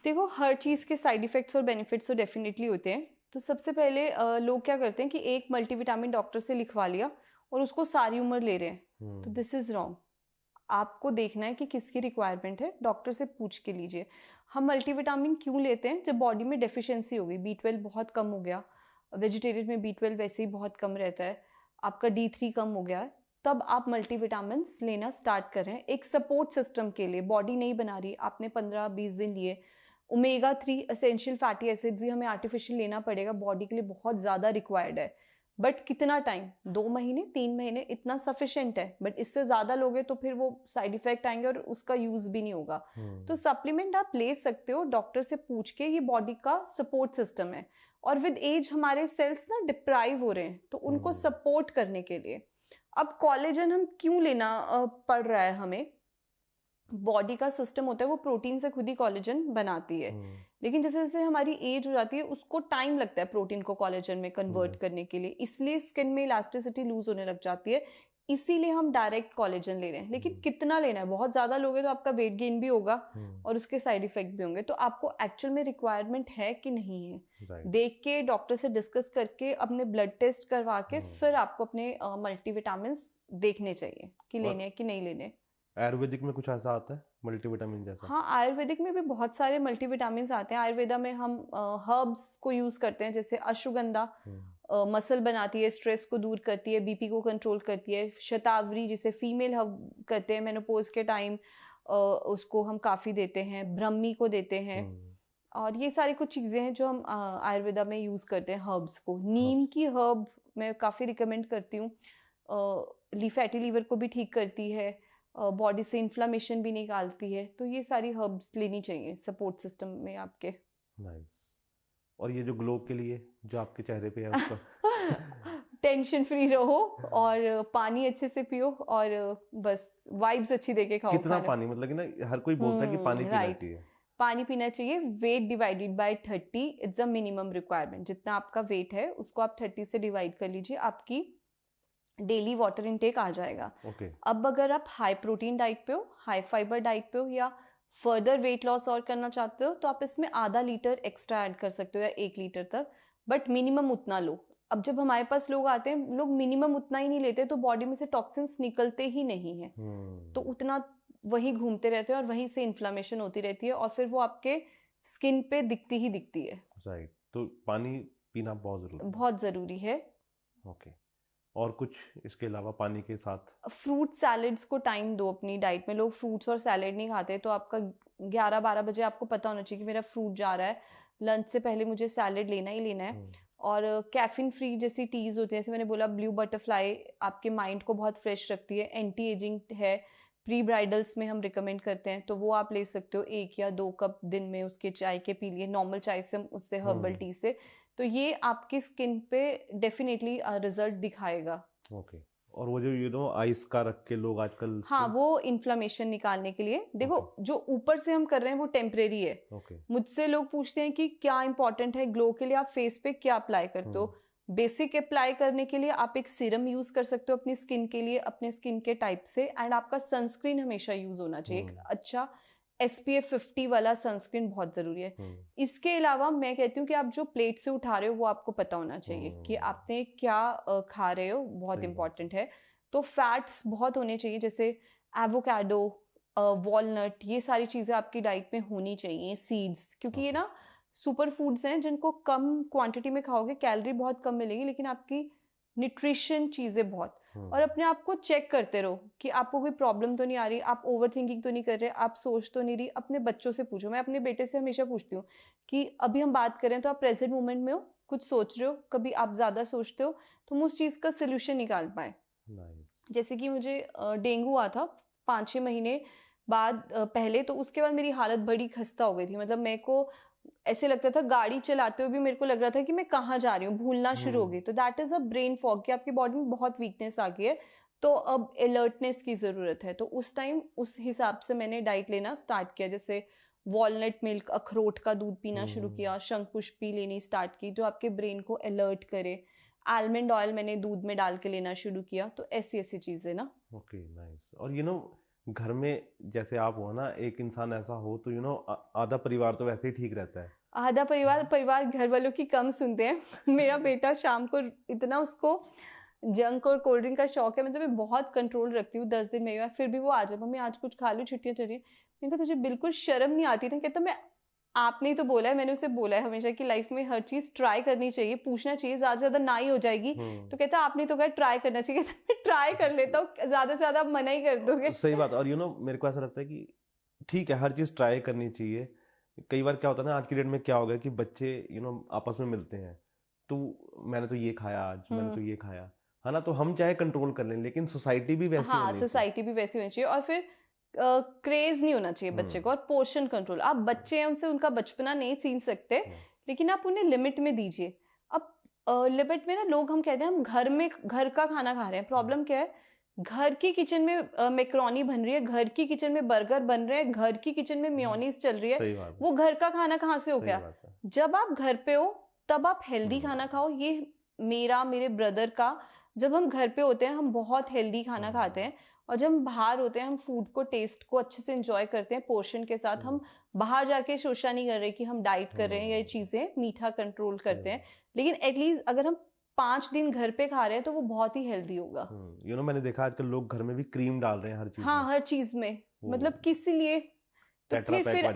देखो, हर चीज़ के साइड इफेक्ट्स और बेनिफिट्स तो डेफिनेटली होते हैं। तो सबसे पहले लोग क्या करते हैं कि एक मल्टीविटामिन डॉक्टर से लिखवा लिया और उसको सारी उम्र ले रहे हैं, तो दिस इज रॉन्ग। आपको देखना है कि किसकी रिक्वायरमेंट है, डॉक्टर से पूछ के लीजिए। हम मल्टीविटामिन क्यों लेते हैं? जब बॉडी में डेफिशिएंसी हो गई, B12 बहुत कम हो गया, वेजिटेरियन में B12 वैसे ही बहुत कम रहता है, आपका D3 कम हो गया है, तब आप मल्टीविटामिन लेना स्टार्ट कर रहे हैं एक सपोर्ट सिस्टम के लिए। बॉडी नहीं बना रही, आपने 15-20 दिन लिए। ओमेगा 3 एसेंशियल फैटी एसिड्स ही हमें आर्टिफिशियल लेना पड़ेगा, बॉडी के लिए बहुत ज़्यादा रिक्वायर्ड है, बट कितना टाइम, 2 महीने 3 महीने इतना सफिशिएंट है। बट इससे ज़्यादा लोगे तो फिर वो साइड इफेक्ट आएंगे और उसका यूज़ भी नहीं होगा। तो सप्लीमेंट आप ले सकते हो डॉक्टर से पूछ के, ये बॉडी का सपोर्ट सिस्टम है, और विद एज हमारे सेल्स ना डिप्राइव हो रहे हैं, तो उनको सपोर्ट करने के लिए। अब कोलेजन हम क्यों लेना पड़ रहा है हमें? बॉडी का सिस्टम होता है, वो प्रोटीन से खुद ही कोलेजन बनाती है, लेकिन जैसे जैसे हमारी एज हो जाती है उसको टाइम लगता है प्रोटीन को कोलेजन में कन्वर्ट करने के लिए, इसलिए स्किन में इलास्टिसिटी लूज होने लग जाती है, इसीलिए हम डायरेक्ट कोलेजन ले रहे हैं। लेकिन कितना लेना है? बहुत ज़्यादा लोगे तो आपका वेट गेन भी होगा और उसके साइड इफेक्ट भी होंगे। तो आपको एक्चुअल में रिक्वायरमेंट है कि नहीं है, देख के डॉक्टर से डिस्कस करके, अपने ब्लड टेस्ट करवा के, फिर आपको अपने मल्टीविटामिन्स देखने चाहिए कि लेने हैं कि नहीं लेने। आयुर्वेदिक में कुछ ऐसा आता है मल्टीविटामिन जैसा? हाँ, आयुर्वेदिक में भी बहुत सारे मल्टीविटामिन आते हैं। आयुर्वेदा में हम हर्ब्स को यूज़ करते हैं, जैसे अश्वगंधा मसल बनाती है, स्ट्रेस को दूर करती है, बीपी को कंट्रोल करती है। शतावरी जिसे फीमेल हर्ब करते हैं मेनोपॉज के टाइम, उसको हम काफ़ी देते हैं। ब्रह्मी को देते हैं। और ये सारी कुछ चीज़ें हैं जो हम आयुर्वेदा में यूज़ करते हैं हर्ब्स को। नीम की हर्ब मैं काफ़ी रिकमेंड करती हूँ। फैटी लीवर को भी ठीक करती है, बॉडी से इन्फ्लामेशन भी निकालती है। तो ये सारी हर्ब्स लेनी चाहिए सपोर्ट सिस्टम में आपके। नाइस। और ये जो ग्लो के लिए जो आपके चेहरे पे है उसका टेंशन फ्री रहो और पानी अच्छे से पियो और बस वाइब्स अच्छी देके खाओ। कितना पानी, मतलब कि ना हर कोई बोलता है कि पानी पीना चाहिए। पानी पीना चाहिए। Weight divided by 30 it's a minimum requirement. जितना आपका वेट है उसको आप 30 से डिवाइड कर लीजिए, आपकी डेली वाटर इनटेक आ जाएगा। अब अगर आप हाई प्रोटीन डाइट पे हो, हाई फाइबर डाइट पे हो, या फर्दर वेट लॉस और करना चाहते हो तो आप इसमें आधा लीटर एक्स्ट्रा ऐड कर सकते हो या 1 लीटर तक, बट मिनिमम उतना लो। अब जब हमारे पास लोग आते हैं, लोग मिनिमम उतना ही नहीं लेते तो बॉडी में से टॉक्सिन्स निकलते ही नहीं है, तो उतना वही घूमते रहते हैं और वहीं से इन्फ्लामेशन होती रहती है और फिर वो आपके स्किन पे दिखती ही दिखती है। राइट। तो पानी पीना बहुत ज़रूरी है। ओके। और कुछ इसके अलावा पानी के साथ? फ्रूट सैलेड्स को टाइम दो अपनी डाइट में। लोग फ्रूट्स और सैलेड नहीं खाते, तो आपका 11-12 बजे आपको पता होना चाहिए कि मेरा फ्रूट जा रहा है, लंच से पहले मुझे सैलेड लेना ही लेना है। और कैफीन फ्री जैसी टीज़ होती हैं, जैसे मैंने बोला ब्लू बटरफ्लाई आपके माइंड को बहुत फ्रेश रखती है, एंटी एजिंग है। प्री ब्राइडल्स में हम रिकमेंड करते हैं, तो वो आप ले सकते हो। 1 या 2 कप दिन में उसके चाय के पी लिए, नॉर्मल चाय से, उससे हर्बल टी से। तो ये आपकी स्किन पे डेफिनेटली रिजल्ट दिखाएगा। ओके। और वो जो आइस का रख के लोग आजकल, हाँ, वो इन्फ्लामेशन निकालने के लिए। देखो जो ऊपर से हम कर रहे हैं वो टेम्परेरी है। मुझसे लोग पूछते हैं कि क्या इंपॉर्टेंट है ग्लो के लिए, आप फेस पे क्या अप्लाई करते हो। बेसिक अप्लाई करने के लिए आप एक सीरम यूज कर सकते हो अपनी स्किन के लिए, अपने स्किन के टाइप से। एंड आपका सनस्क्रीन हमेशा यूज होना चाहिए, एक अच्छा SPF 50 वाला सनस्क्रीन बहुत जरूरी है। इसके अलावा मैं कहती हूँ कि आप जो प्लेट से उठा रहे हो वो आपको पता होना चाहिए कि आपने क्या खा रहे हो, बहुत इंपॉर्टेंट है। तो फैट्स बहुत होने चाहिए, जैसे एवोकाडो, वॉलनट, ये सारी चीज़ें आपकी डाइट में होनी चाहिए। सीड्स, क्योंकि ये ना सुपर फूड्स हैं जिनको कम क्वांटिटी में खाओगे कैलोरी बहुत कम मिलेगी, लेकिन आपकी न्यूट्रिशन चीज़ें बहुत। और अपने आप को चेक करते रहो कि आपको कोई प्रॉब्लम तो नहीं आ रही, आप ओवर थिंकिंग तो नहीं कर रहे, आप सोच तो नहीं रही। अपने बच्चों से पूछो, मैं अपने बेटे से हमेशा पूछती हूँ कि अभी हम बात करें तो आप प्रेजेंट मोमेंट में हो, कुछ सोच रहे हो, कभी आप ज़्यादा सोचते हो, तो हम उस चीज़ का सोल्यूशन निकाल पाए। जैसे कि मुझे डेंगू हुआ था 5-6 महीने बाद पहले, तो उसके बाद मेरी हालत बड़ी खस्ता हो गई थी। मतलब मेरे को ऐसे लगता था, गाड़ी चलाते हुए भी मेरे को लग रहा था कि मैं कहाँ जा रही हूँ, भूलना शुरू हो गई। तो that is a brain fog, कि आपकी बॉडी में बहुत वीकनेस आ गई है, तो अब अलर्टनेस की ज़रूरत है। तो उस टाइम उस हिसाब से मैंने डाइट लेना स्टार्ट किया, जैसे वॉलनट मिल्क, अखरोट का दूध पीना शुरू किया, शंखपुष्पी लेनी स्टार्ट की जो आपके ब्रेन को अलर्ट करे। आलमंड ऑयल मैंने दूध में डाल के लेना शुरू किया। तो ऐसी ऐसी चीज़ें ना। Okay, nice. और घर में जैसे आप हो ना, एक इंसान ऐसा हो तो आधा परिवार तो वैसे ही ठीक रहता है। आधा परिवार घर वालों की कम सुनते हैं। मेरा बेटा शाम को इतना उसको जंक और कोल्ड ड्रिंक का शौक है, मतलब मैं बहुत कंट्रोल रखती हूँ। 10 दिन में फिर भी वो आ जाए, मम्मी आज कुछ खा लूँ, छुट्टियाँ चल रही हैं। मैंने कहा तुझे बिल्कुल शर्म नहीं आती ना? कहता मैं आपने ही तो बोला है, मैंने उसे बोला है हमेशा कि लाइफ में हर चीज ट्राई करनी चाहिए, पूछना चाहिए, ज्यादा से ज्यादा ना ही हो जाएगी। तो कहता आपने तो कहा ट्राई करना चाहिए। मैं ट्राई कर लेता हूँ, ज्यादा से ज्यादा मना ही कर दोगे। सही बात। और मेरे को ऐसा लगता है कि ठीक है, हर चीज ट्राई करनी चाहिए। कई बार क्या होता है ना, आज की डेट में क्या हो गया कि बच्चे आपस में मिलते हैं, तो मैंने तो ये खाया आज, मैंने तो ये खाया, है ना। तो हम चाहे कंट्रोल कर लें, लेकिन सोसाइटी भी वैसी हाँ, सोसाइटी भी वैसी होनी चाहिए। और फिर क्रेज नहीं होना चाहिए बच्चे को। और पोर्शन कंट्रोल, आप बच्चे हैं उनसे उनका बचपना नहीं छीन सकते, लेकिन आप उन्हें लिमिट में दीजिए। अब लिमिट में ना, लोग हम कहते हैं हम घर का खाना खा रहे हैं। प्रॉब्लम क्या है, घर की किचन में मैक्रोनी बन रही है, घर की किचन में बर्गर बन रहे हैं, घर की किचन में मेयोनीज चल रही है। वो घर का खाना कहाँ से हो गया? जब आप घर पे हो तब आप हेल्दी खाना खाओ। ये मेरे ब्रदर का, जब हम घर पे होते हैं हम बहुत हेल्दी खाना खाते हैं, और जब हम बाहर होते हैं हम फूड को, टेस्ट को अच्छे से एंजॉय करते हैं पोर्शन के साथ। हम बाहर जाके शोषा नहीं कर रहे कि हम डाइट कर रहे हैं या ये चीज़ें मीठा कंट्रोल करते हैं, लेकिन एटलीस्ट अगर हम 5 दिन घर पे खा रहे हैं तो वो बहुत ही हेल्दी होगा। मैंने देखा आजकल लोग घर में भी क्रीम डाल रहे हैं हर चीज हाँ, में। हर चीज में, मतलब किस लिए? तो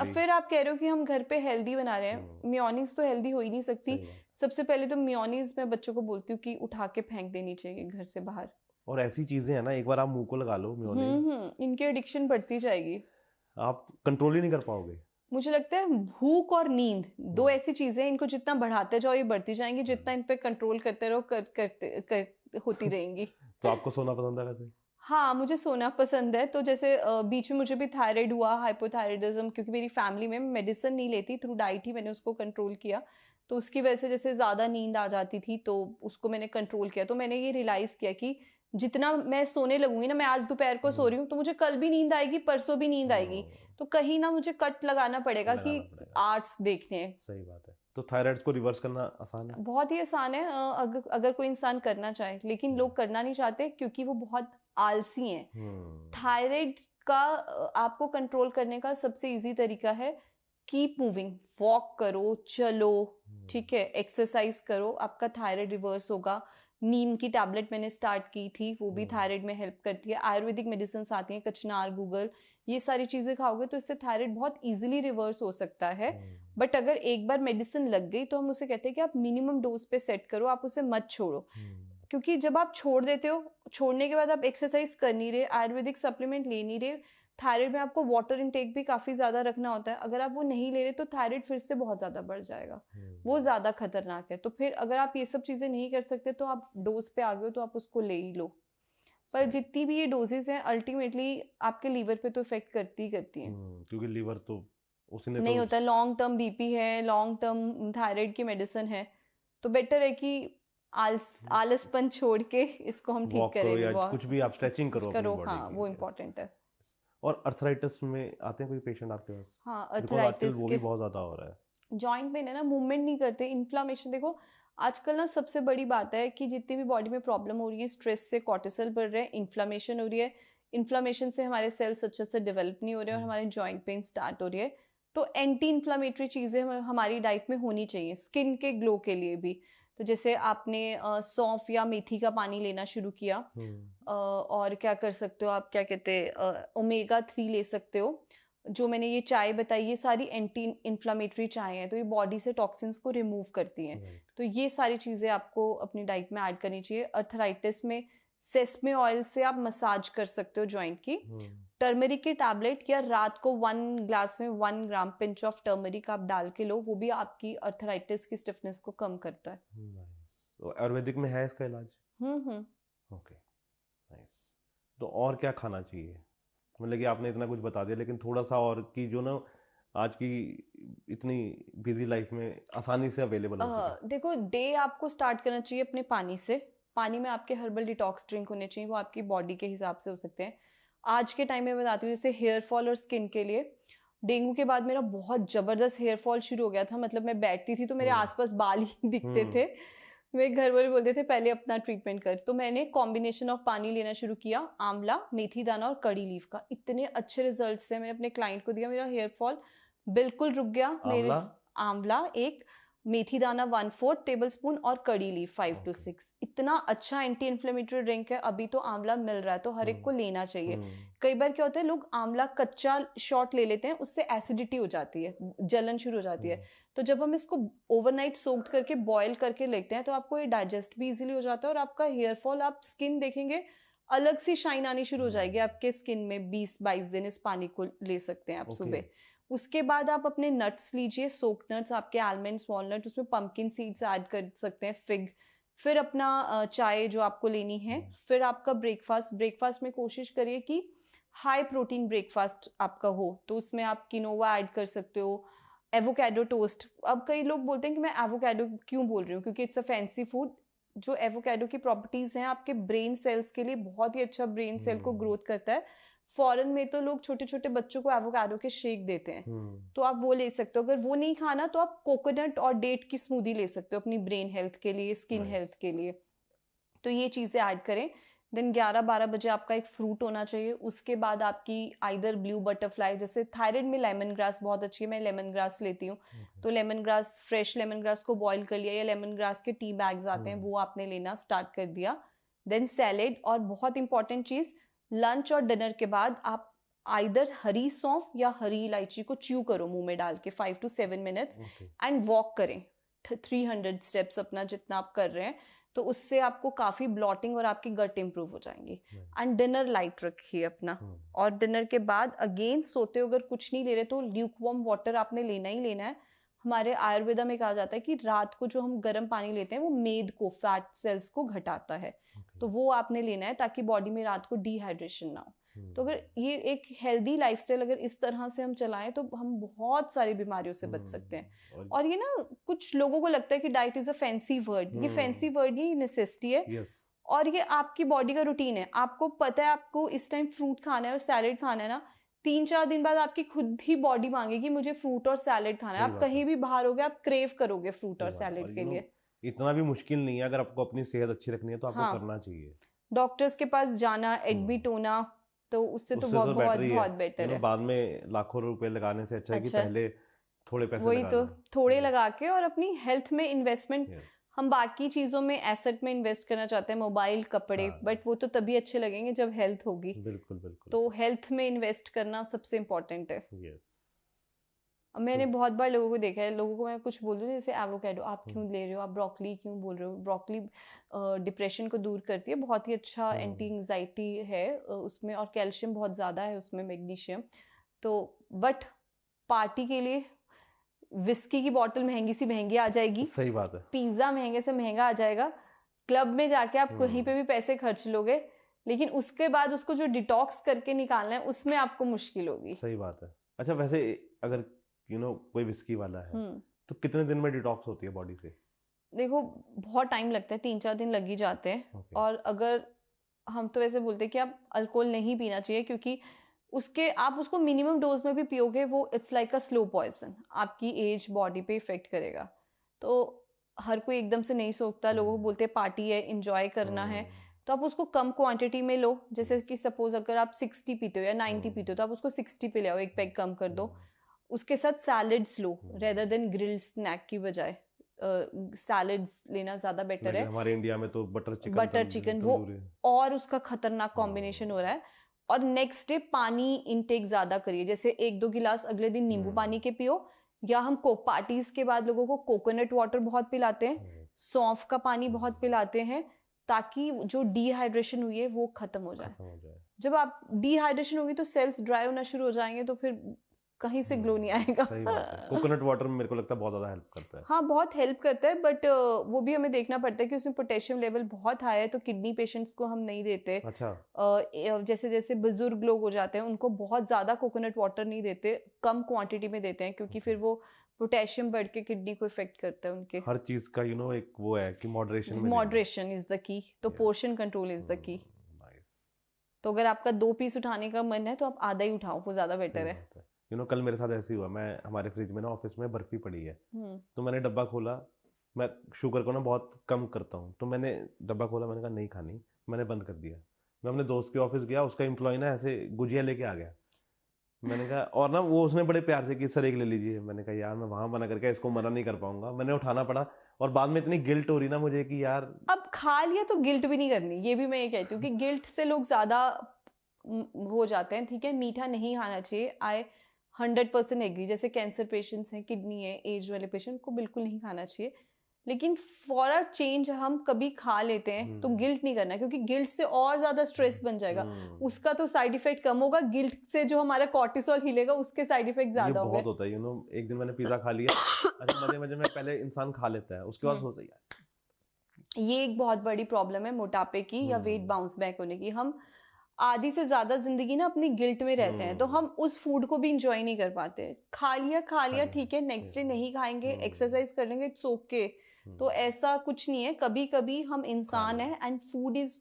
फिर आप कह रहे हो कि हम घर पे हेल्दी बना रहे हैं, मेयोनीज तो हेल्दी हो ही नहीं सकती। सबसे पहले तो मेयोनीज मैं बच्चों को बोलती हूँ कि उठा के फेंक देनी चाहिए घर से बाहर। और ऐसी चीजें है ना, एक बार आप मुंह को लगा लो मेयोनीज, इनकी एडिक्शन बढ़ती जाएगी, आप कंट्रोल ही नहीं कर पाओगे। मुझे लगता है भूख और नींद 2 ऐसी चीजें, इनको जितना बढ़ाते जाओ ये बढ़ती जाएंगी, जितना इन पे कंट्रोल करते रहो होती रहेंगी। तो आपको सोना पसंद है वैसे? हाँ, मुझे सोना पसंद है। तो जैसे बीच में मुझे भी थायराइड हुआ, हाइपोथायराइडिज्म, क्योंकि मेरी फैमिली में मेडिसिन नहीं लेती, थ्रू डाइट ही मैंने उसको कंट्रोल किया। तो उसकी वजह से जैसे ज़्यादा नींद आ जाती थी तो उसको मैंने कंट्रोल किया। तो मैंने ये रियलाइज़ किया कि जितना मैं सोने लगूंगी ना, मैं आज दोपहर को सो रही हूँ तो मुझे कल भी नींद आएगी, परसों भी नींद आएगी, तो कहीं ना मुझे कट लगाना पड़ेगा कि आर्ट्स देखने हैं। सही बात है। तो थायराइड को रिवर्स करना आसान है? बहुत ही आसान है, अगर कोई इंसान करना चाहे, लेकिन लोग करना नहीं चाहते क्योंकि वो बहुत आलसी हैं। थायराइड का आपको कंट्रोल करने का सबसे इजी तरीका है कीप मूविंग, वॉक करो, चलो, ठीक है, एक्सरसाइज करो, आपका थायराइड रिवर्स होगा। नीम की टैबलेट मैंने स्टार्ट की थी, वो भी थायराइड में हेल्प करती है। आयुर्वेदिक मेडिसिन आती हैं, कचनार, गूगल, ये सारी चीजें खाओगे तो इससे थायराइड बहुत इजीली रिवर्स हो सकता है। बट अगर एक बार मेडिसिन लग गई तो हम उसे कहते हैं कि आप मिनिमम डोज पे सेट करो, आप उसे मत छोड़ो। क्योंकि जब आप छोड़ देते हो, छोड़ने के बाद आप एक्सरसाइज कर नहीं रहे, आयुर्वेदिक सप्लीमेंट ले नहीं रहे, थायराइड में आपको वाटर इनटेक भी काफी ज्यादा रखना होता है, अगर आप वो नहीं ले रहे तो थायराइड फिर से बहुत ज्यादा बढ़ जाएगा, वो ज्यादा खतरनाक है। तो फिर अगर आप ये सब चीजें नहीं कर सकते तो आप डोज पे आ गए तो आप उसको ले ही लो। पर जितनी भी ये डोजेस हैं अल्टीमेटली आपके लीवर पे तो इफेक्ट करती ही करती हैं, क्योंकि लीवर तो उसने नहीं होता है, लॉन्ग टर्म बीपी है, लॉन्ग टर्म थायराइड की मेडिसिन है, तो बेटर है कि आलसपन छोड़ के इसको हम ठीक करें, या कुछ भी आप स्ट्रेचिंग करो, हाँ वो इम्पोर्टेंट है। और अर्थराइटिस में आते हैं कोई पेशेंट आपके पास? हाँ, अर्थराइटिस वो भी बहुत ज्यादा हो रहा है, जॉइंट पेन है ना, मूवमेंट नहीं करते, इन्फ्लामेशन। देखो आजकल ना सबसे बड़ी बात है कि जितनी भी बॉडी में प्रॉब्लम हो रही है, स्ट्रेस से कॉर्टिसोल बढ़ रहा है, इन्फ्लामेशन हो रही है, इन्फ्लामेशन से हमारे सेल्स अच्छे से डेवलप नहीं हो रहे और हमारे जॉइंट पेन स्टार्ट हो रही है। तो एंटी इन्फ्लामेटरी चीज़ें हमारी डाइट में होनी चाहिए स्किन के ग्लो के लिए भी। तो जैसे आपने सौंफ या मेथी का पानी लेना शुरू किया, और क्या कर सकते हो आप, क्या कहते हैं, ओमेगा 3 ले सकते हो। जो मैंने ये चाय बताई, ये सारी एंटी इन्फ्लामेटरी चाय हैं, तो ये बॉडी से टॉक्सिन्स को रिमूव करती हैं। तो ये सारी चीज़ें आपको अपनी डाइट में ऐड करनी चाहिए। अर्थराइटिस में सेसमे ऑयल से आप मसाज कर सकते हो जॉइंट की। टर्मरिक की टैबलेट या रात को 1 ग्लास में 1 ग्राम पिंच ऑफ टर्मरिक आप डाल के लो, वो भी आपकी अर्थराइटिस की स्टिफनेस को कम करता है। तो आयुर्वेदिक में है इसका इलाज? Okay, nice. तो और क्या खाना चाहिए? मतलब कि आपने इतना कुछ बता दिया, लेकिन थोड़ा सा और कि जो ना आज की इतनी बिजी लाइफ में आसानी से अवेलेबल हो सके। देखो, डे आपको स्टार्ट करना चाहिए अपने पानी से। पानी में आपके हर्बल डिटॉक्स ड्रिंक होने चाहिए, वो आपकी बॉडी के हिसाब से हो सकते हैं। आज के टाइम में बताती हूँ, जैसे हेयर फॉल और स्किन के लिए, डेंगू के बाद मेरा बहुत जबरदस्त हेयर फॉल शुरू हो गया था। मतलब मैं बैठती थी तो मेरे आसपास बाल ही दिखते थे। मेरे घर वाले बोलते थे पहले अपना ट्रीटमेंट कर। तो मैंने कॉम्बिनेशन ऑफ पानी लेना शुरू किया, आंवला, मेथी दाना और कड़ी लीफ का। इतने अच्छे रिजल्ट्स हैं, मैंने अपने क्लाइंट को दिया, मेरा हेयर फॉल बिल्कुल रुक गया। मेरे आंवला 1, मेथी दाना 1/4 टेबलस्पून और कड़ी लीफ 5 to 6। इतना अच्छा एंटी इन्फ्लेमेटरी ड्रिंक है। अभी तो आंवला मिल रहा है तो हर एक को लेना चाहिए। कई बार क्या होता है, लोग आंवला कच्चा शॉट ले लेते हैं, उससे एसिडिटी हो जाती है, जलन शुरू हो जाती है। तो जब हम इसको ओवरनाइट सोक्ड करके बॉयल करके लेते हैं तो आपको ये डाइजेस्ट भी इजीली हो जाता है और आपका हेयर फॉल, आप स्किन देखेंगे अलग सी शाइन आनी शुरू हो जाएगी आपके स्किन में। 20-22 दिन इस पानी को ले सकते हैं आप सुबह। उसके बाद आप अपने नट्स लीजिए, सोक्ड नट्स, आपके आलमंड्स, वॉलनट, उसमें पंपकिन सीड्स ऐड कर सकते हैं, फिग। फिर अपना चाय जो आपको लेनी है। फिर आपका ब्रेकफास्ट में कोशिश करिए कि हाई प्रोटीन ब्रेकफास्ट आपका हो, तो उसमें आप किनोवा ऐड कर सकते हो, एवोकाडो टोस्ट। अब कई लोग बोलते हैं कि मैं एवोकाडो क्यों बोल रही हूँ, क्योंकि इट्स अ फैंसी फूड। जो एवोकाडो की प्रॉपर्टीज हैं आपके ब्रेन सेल्स के लिए बहुत ही अच्छा, ब्रेन सेल को ग्रोथ करता है। फॉरेन में तो लोग छोटे छोटे बच्चों को एवोकाडो के शेक देते हैं, तो आप वो ले सकते हो। अगर वो नहीं खाना तो आप कोकोनट और डेट की स्मूदी ले सकते हो अपनी ब्रेन हेल्थ के लिए, स्किन हेल्थ के लिए। तो ये चीजें ऐड करें। देन 11-12 बजे आपका एक फ्रूट होना चाहिए। उसके बाद आपकी आइदर ब्लू बटरफ्लाई, जैसे थायराइड में लेमन ग्रास बहुत अच्छी है, मैं लेमन ग्रास लेती हूँ। तो lemon grass, fresh lemon grass को बॉईल कर लिया, या लेमन ग्रास के टी बैग्स आते हैं वो आपने लेना स्टार्ट कर दिया। देन सैलेड, और बहुत इंपॉर्टेंट चीज़, लंच और डिनर के बाद आप आइदर हरी सौंफ या हरी इलायची को च्यू करो मुंह में डाल के 5 to 7 मिनट्स, एंड वॉक करें 300 स्टेप्स अपना जितना आप कर रहे हैं, तो उससे आपको काफ़ी ब्लॉटिंग और आपकी गट इंप्रूव हो जाएंगी। एंड डिनर लाइट रखिए अपना। और डिनर के बाद अगेन सोते हो अगर कुछ नहीं ले रहे तो ल्यूकवार्म वाटर आपने लेना ही लेना है। हमारे आयुर्वेदा में कहा जाता है कि रात को जो हम गर्म पानी लेते हैं वो मेद को, फैट सेल्स को घटाता है, तो वो आपने लेना है ताकि बॉडी में रात को डिहाइड्रेशन ना हो। तो अगर ये एक हेल्दी लाइफस्टाइल अगर इस तरह से हम चलाएं तो हम बहुत सारी बीमारियों से बच सकते हैं। और ये ना कुछ लोगों को लगता है कि diet is a fancy word, ये फैंसी वर्ड ये नेसेसिटी है। और ये आपकी बॉडी का रूटीन है। आपको पता है आपको इस टाइम फ्रूट खाना है और सैलेड खाना है ना, 3-4 दिन बाद आपकी खुद ही बॉडी मांगेगी मुझे फ्रूट और सैलेड खाना है। आप कहीं भी बाहर होगे आप क्रेव करोगे फ्रूट और सैलेड के लिए। इतना भी मुश्किल नहीं है, अगर आपको अपनी सेहत अच्छी रखनी है तो आपको करना चाहिए। डॉक्टर्स के पास जाना, एडमिट होना, तो उससे तो बहुत बेटर है। बाद में लाखों रुपए लगाने से अच्छा है कि पहले थोड़े पैसे वही तो थोड़े लगा के और अपनी हेल्थ में इन्वेस्टमेंट। हम बाकी चीजों में एसेट में इन्वेस्ट करना चाहते हैं, मोबाइल, कपड़े, बट वो तो तभी अच्छे लगेंगे जब हेल्थ होगी। बिल्कुल बिल्कुल। तो हेल्थ में इन्वेस्ट करना सबसे इम्पोर्टेंट है। मैंने बहुत बार लोगों को देखा है, लोगों को मैं कुछ बोल दूँ जैसे एवोकाडो आप क्यों ले रहे हो, आप ब्रोकली क्यों बोल रहे हो, ब्रोकली डिप्रेशन को दूर करती है, बहुत ही अच्छा एंटी एंजाइटी है उसमें, और कैल्शियम बहुत ज़्यादा है उसमें, मैग्नीशियम। तो बट पार्टी के लिए विस्की की बॉटल महंगी सी महंगी आ जाएगी, सही बात है, पिज्ज़ा महंगे से महंगा आ जाएगा, क्लब में जाके आप कहीं पे भी पैसे खर्च लोगे, लेकिन उसके बाद उसको जो डिटॉक्स करके निकालना है उसमें आपको मुश्किल होगी। सही बात है। अच्छा वैसे अगर कोई विस्की वाला है तो कितने दिन में डिटॉक्स होती है बॉडी से? देखो बहुत टाइम लगता है, 3-4 दिन लग ही जाते हैं। और अगर हम तो वैसे बोलते हैं कि आप अल्कोहल नहीं पीना चाहिए, क्योंकि आप उसको मिनिमम डोज में भी पियोगे वो it's like a slow poison, आपकी एज बॉडी पे इफेक्ट करेगा। तो हर कोई एकदम से नहीं सोचता, लोगों को बोलते हैं पार्टी है, इंजॉय करना है, तो आप उसको कम क्वांटिटी में लो। जैसे कि सपोज अगर आप 60 पीते हो या 90 पीते हो तो आप उसको 60 पे ले आओ, एक पैक कम कर दो। उसके साथ सैलड्स लो रेदर देन ग्रिल्ड स्नैक की बजाय, सैलड्स लेना ज़्यादा बेटर है। हमारे इंडिया में तो बटर चिकन वो और उसका खतरनाक कॉम्बिनेशन हो रहा है। और नेक्स्ट डे पानी इनटेक ज़्यादा करिए, जैसे 1-2 गिलास अगले दिन नींबू पानी के पियो, या हम पार्टीज के बाद लोगों को कोकोनट वाटर बहुत पिलाते हैं, सौंफ का पानी बहुत पिलाते हैं, ताकि जो डिहाइड्रेशन हुई है वो खत्म हो जाए। जब आप डिहाइड्रेशन होगी तो सेल्स ड्राई होना शुरू हो जाएंगे, तो फिर कहीं से ग्लो नहीं आएगा। सही बात है। कोकोनट वाटर मेरे को लगता है बहुत ज़्यादा हेल्प करता है। हाँ बहुत हेल्प करता है, बट वो भी हमें देखना पड़ता है कि उसमें पोटेशियम लेवल बहुत हाई है, तो किडनी पेशेंट्स को हम नहीं देते। अच्छा। जैसे जैसे बुजुर्ग लोग हो जाते हैं उनको बहुत ज़्यादा कोकोनट वाटर नहीं देते, कम क्वांटिटी में देते हैं, क्योंकि फिर वो पोटेशियम बढ़ के किडनी को इफेक्ट करता है उनके। हर चीज़ का एक वो है कि मॉडरेशन इज द की, तो portion control is the key. तो अगर आपका 2 पीस उठाने का मन है तो आप आधा ही उठाओ, वो ज़्यादा बेटर है। कल मेरे साथ ऐसे ही हुआ, मैं हमारे फ्रिज में ना ऑफिस में बर्फी पड़ी है, तो मैंने डब्बा खोला, मैं शुगर को ना बहुत कम करता हूँ, तो मैंने डब्बा खोला, मैंने कहा नहीं खानी, मैंने बंद कर दिया। मैं अपने दोस्त के ऑफिस गया, उसका एम्प्लॉय ना ऐसे गुजिया लेके आ गया, मैंने कहा, और ना वो उसने बड़े प्यार से कि सर एक ले लीजिए, मैंने कहा यार मैं वहाँ मना करके इसको मना नहीं कर पाऊंगा, मैंने उठाना पड़ा, और बाद में इतनी गिल्ट हो रही ना मुझे कि यार अब खा लिया तो गिल्ट भी नहीं करनी, ये भी मैं ये कहती हूँ कि गिल्ट से लोग ज़्यादा हो जाते हैं। ठीक है, मीठा नहीं खाना चाहिए, आई 100% एग्री। जैसे कैंसर पेशेंट्स हैं, किडनी है, एज वाले पेशेंट को बिल्कुल नहीं खाना चाहिए, लेकिन फॉर अ चेंज हम कभी खा लेते हैं तो गिल्ट नहीं करना, क्योंकि गिल्ट से और ज्यादा स्ट्रेस बन जाएगा। उसका तो साइड इफेक्ट कम होगा, गिल्ट से जो हमारा कॉर्टिसोल हिलेगा उसके साइड इफेक्ट ज्यादा होगा। बहुत होता है। एक दिन मैंने पिज्जा खा लिया, अच्छा मजे मजे में पहले इंसान खा लेता है, उसके बाद सोचता है यार, ये एक बहुत बड़ी प्रॉब्लम है मोटापे की या वेट बाउंस बैक होने की। हम आधी से ज्यादा जिंदगी ना अपनी गिल्ट में रहते हैं, तो हम उस फूड को भी इंजॉय नहीं कर पाते। खा लिया ठीक है, नेक्स्ट डे नहीं खाएंगे, एक्सरसाइज कर लेंगे, इट्स ओके। तो ऐसा कुछ नहीं है, कभी कभी हम इंसान है, and food is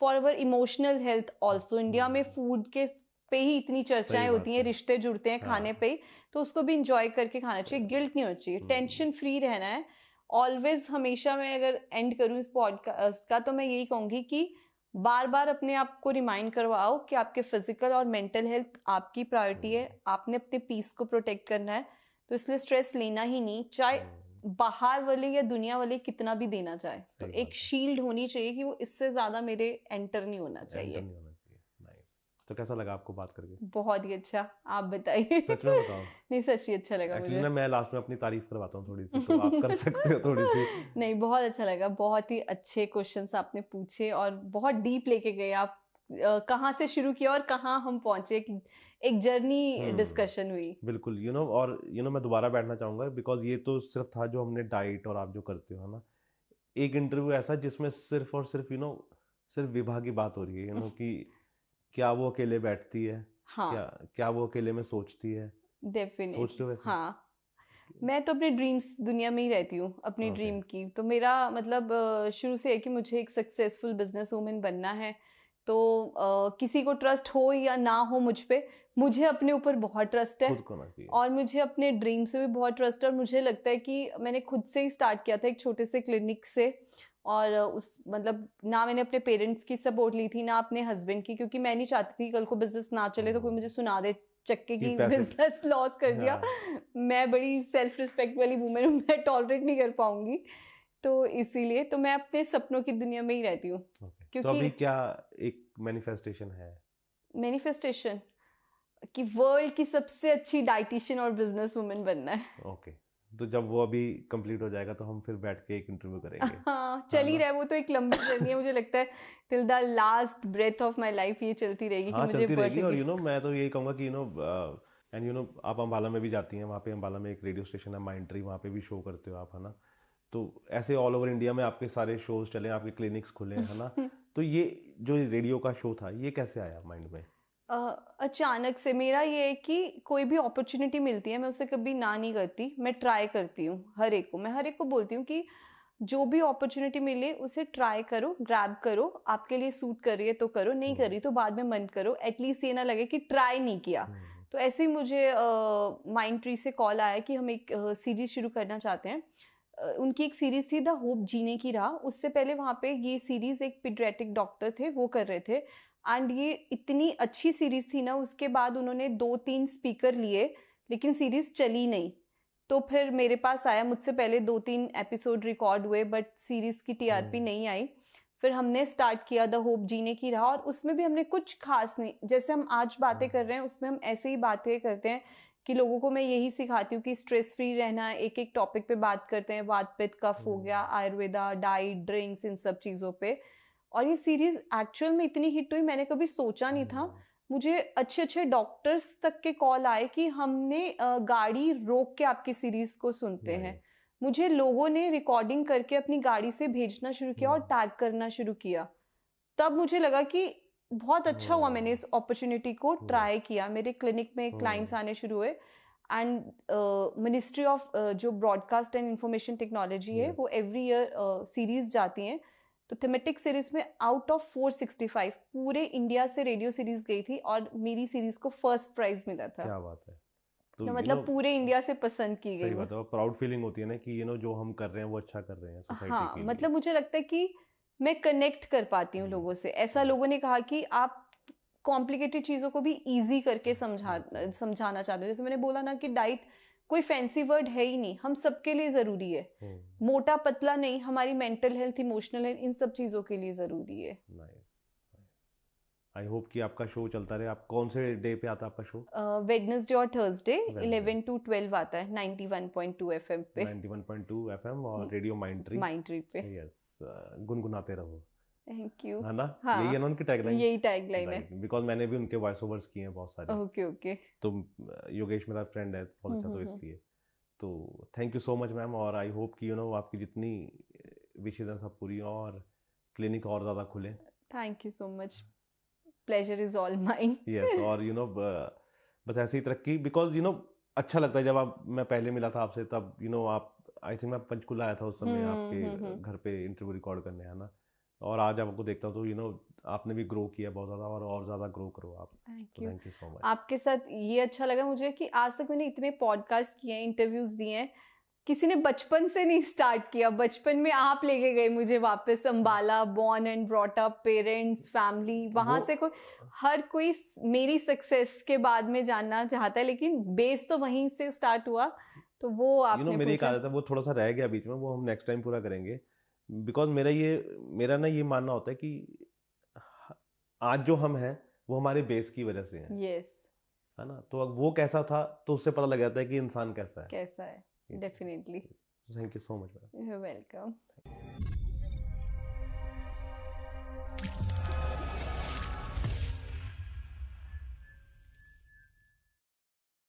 for our emotional health also. India में फूड के पे ही इतनी चर्चाएं होती हैं, रिश्ते जुड़ते हैं खाने पे ही, तो उसको भी इंजॉय करके खाना चाहिए, गिल्ट नहीं होना चाहिए, टेंशन फ्री रहना है ऑलवेज। हमेशा मैं अगर एंड करूँ इस पॉडकास्ट का तो मैं यही कहूँगी कि बार बार अपने आप को रिमाइंड करवाओ कि आपके फिजिकल और मेंटल हेल्थ आपकी प्रायोरिटी है, आपने अपने पीस को प्रोटेक्ट करना है, तो इसलिए स्ट्रेस लेना ही नहीं, चाहे बाहर वाले या दुनिया वाले कितना भी देना चाहे। तो एक शील्ड होनी चाहिए कि वो इससे ज्यादा मेरे एंटर नहीं होना चाहिए। तो कैसा लगा आपको बात करके? बहुत ही अच्छा, आप बताइए। सच में बताओ? नहीं, सच ही अच्छा लगा मुझे। ना मैं लास्ट में अपनी तारीफ करवाता हूँ थोड़ी सी, तो आप कर सकते हो थोड़ी सी। नहीं, बहुत अच्छा लगा, बहुत ही अच्छे क्वेश्चंस आपने पूछे और बहुत डीप लेके गए आप। कहाँ से शुरू किया और कहाँ हम पहुंचे, एक जर्नी डिस्कशन हुई। बिल्कुल, और मैं दोबारा बैठना चाहूंगा, बिकॉज ये तो सिर्फ था जो हमने डाइट और आप जो करते हो ना, एक इंटरव्यू ऐसा जिसमें सिर्फ और सिर्फ सिर्फ विभा की बात हो रही है, कि क्या वो अकेले बैठती है, हाँ, क्या वो अकेले में सोचती है, डेफिनेटली सोचते हो वैसे? हाँ, मैं तो अपने ड्रीम्स दुनिया में ही रहती हूँ, अपनी ड्रीम की। तो मेरा मतलब शुरू से है कि मुझे एक सक्सेसफुल बिजनेस वूमेन बनना है। तो किसी को ट्रस्ट हो या ना हो मुझ पे, मुझे अपने ऊपर बहुत ट्रस्ट है और मुझे अपने ड्रीम से भी बहुत ट्रस्ट है। और मुझे लगता है कि मैंने खुद से ही स्टार्ट किया था एक छोटे से क्लिनिक से, और उस मतलब ना मैंने अपने पेरेंट्स की सपोर्ट ली थी ना अपने हस्बैंड की, क्योंकि मैं नहीं चाहती थी कल को बिजनेस ना चले तो कोई मुझे सुना दे चक्के की बिजनेस लॉस कर दिया। मैं बड़ी सेल्फ रिस्पेक्ट वाली वूमेन हूँ, मैं टॉलरेट नहीं कर पाऊंगी। तो इसीलिए तो मैं अपने सपनों की दुनिया में ही रहती हूँ। क्योंकि तो अभी क्या एक मैनिफेस्टेशन है? मैनिफेस्टेशन कि वर्ल्ड की सबसे अच्छी डाइटिशियन और बिजनेस वुमेन बनना है। ओके, तो जब वो अभी कंप्लीट हो जाएगा तो हम फिर बैठ के एक इंटरव्यू करेंगे। हाँ, चल ही रहा है, वो तो एक लंबी जर्नी है, मुझे लगता है till the last breath of my life ये चलती रहेगी। हाँ, कि मुझे चलती रहेगी। और मैं तो यही कहूँगा कि एंड आप अम्बाला में भी जाती हैं, वहाँ पे अम्बाला में एक रेडियो स्टेशन है माइंड ट्री, वहाँ पे भी शो करते हो आप, है ना? तो ऐसे ऑल ओवर इंडिया में आपके सारे शोज चले, आपके क्लिनिक्स खुले, है ना? तो ये जो रेडियो का शो था, ये कैसे आया माइंड में? अचानक से। मेरा ये है कि कोई भी अपॉर्चुनिटी मिलती है मैं उसे कभी ना नहीं करती, मैं ट्राई करती हूँ हर एक को। मैं हर एक को बोलती हूँ कि जो भी अपॉर्चुनिटी मिले उसे ट्राई करो, ग्रैब करो, आपके लिए सूट कर रही है तो करो, नहीं कर रही तो बाद में मन करो, एटलीस्ट ये ना लगे कि ट्राई नहीं किया। तो ऐसे ही मुझे माइंड ट्री से कॉल आया कि हम एक सीरीज शुरू करना चाहते हैं। उनकी एक सीरीज थी द होप जीने की राह। उससे पहले वहाँ पे ये सीरीज एक पीडियाट्रिक डॉक्टर थे वो कर रहे थे, एंड ये इतनी अच्छी सीरीज थी ना, उसके बाद उन्होंने 2-3 स्पीकर लिए लेकिन सीरीज चली नहीं। तो फिर मेरे पास आया, मुझसे पहले 2-3 एपिसोड रिकॉर्ड हुए बट सीरीज की टीआरपी नहीं आई। फिर हमने स्टार्ट किया द होप जीने की राह, और उसमें भी हमने कुछ खास नहीं, जैसे हम आज बातें कर रहे हैं उसमें हम ऐसे ही बातें करते हैं कि लोगों को मैं यही सिखाती हूँ कि स्ट्रेस फ्री रहना है। एक एक टॉपिक पे बात करते हैं, वात पित्त कफ हो गया, आयुर्वेदा, डाइट, ड्रिंक्स, इन सब चीज़ों पे। और ये सीरीज एक्चुअल में इतनी हिट हुई, मैंने कभी सोचा नहीं था। मुझे अच्छे अच्छे डॉक्टर्स तक के कॉल आए कि हमने गाड़ी रोक के आपकी सीरीज को सुनते हैं। मुझे लोगों ने रिकॉर्डिंग करके अपनी गाड़ी से भेजना शुरू किया और टैग करना शुरू किया। तब मुझे लगा कि बहुत अच्छा हुआ मैंने इस अपॉर्चुनिटी को ट्राई किया। मेरे क्लिनिक में क्लाइंट्स आने शुरू हुए, एंड मिनिस्ट्री ऑफ जो ब्रॉडकास्ट एंड इंफॉर्मेशन टेक्नोलॉजी है वो एवरी ईयर सीरीज जाती हैं। तो थीमेटिक सीरीज में आउट ऑफ 465 पूरे इंडिया से रेडियो सीरीज गई थी और मेरी सीरीज को फर्स्ट प्राइज मिला था। क्या बात है! तो मतलब पूरे इंडिया से पसंद की गई। सही बात है, प्राउड फीलिंग होती है ना कि जो हम कर रहे हैं वो अच्छा कर रहे हैं सोसाइटी हाँ, के लिए। मतलब मुझे लगता है कि मैं कनेक्ट कर पाती हूँ लोगों से। ऐसा लोगों ने कहा कि आप कॉम्प्लिकेटेड चीज़ों को भी इजी करके समझाना चाहते हो। जैसे मैंने बोला ना कि डाइट कोई फैंसी वर्ड है ही नहीं, हम सबके लिए ज़रूरी है। मोटा पतला नहीं, हमारी मेंटल हेल्थ, इमोशनल हेल्थ, इन सब चीज़ों के लिए ज़रूरी है। आई होप कि आपका शो चलता रहे। आप कौन से डे पे आता है आपका शो? वेडनेसडे और थर्सडे 11 to 12 आता है 91.2 FM पे। 91.2 FM और रेडियो माइंड ट्री पे। यस, गुनगुनाते रहो। Thank you. है ना? हाँ, यही है ना उनकी टैगलाइन? यही टैगलाइन है। बिकॉज मैंने भी उनके वॉइस ओवर्स किए हैं बहुत सारे। ओके। तो योगेश मेरा फ्रेंड है बहुत अच्छा, तो इसलिए तो thank you so much ma'am. और आई होप कि आपकी जितनी विशेष हैं सब पूरी और क्लिनिक और ज़्यादा खुले। Thank you so much, pleasure is all mine. Yes, और बस ऐसे ही तरक्की, बिकॉज अच्छा लगता है जब मैं पहले मिला था आपसे तब आप, आई थिंक मैं पंचकुला आया था उस समय आपके घर पे इंटरव्यू रिकॉर्ड करने, है ना? और आज आपको देखता हूँ तो आपने भी ग्रो किया बहुत ज़्यादा, और ज़्यादा ग्रो करो आप। Thank you so much. आपके साथ ये अच्छा लगा मुझे कि आज तक मैंने इतने पॉडकास्ट किए हैं, इंटरव्यूज दिए हैं, किसी ने बचपन से नहीं स्टार्ट किया, बचपन में आप लेके गए मुझे वापस Ambala, born and brought up, parents, family, वहां से कोई हर कोई मेरी सक्सेस के बाद में जानना चाहता है, लेकिन बेस तो वहीं से स्टार्ट हुआ। तो वो आपने मेरी एक आदत है, वो थोड़ा सा रह गया बीच में, वो हम नेक्स्ट टाइम पूरा करेंगे। बिकॉज मेरा ना ये मानना होता है कि आज जो हम हैं वो हमारे बेस की वजह से हैं। यस, है ना, तो अब वो कैसा था तो उससे पता लग जाता है कि इंसान कैसा है। Definitely. Thank you so much. You are welcome.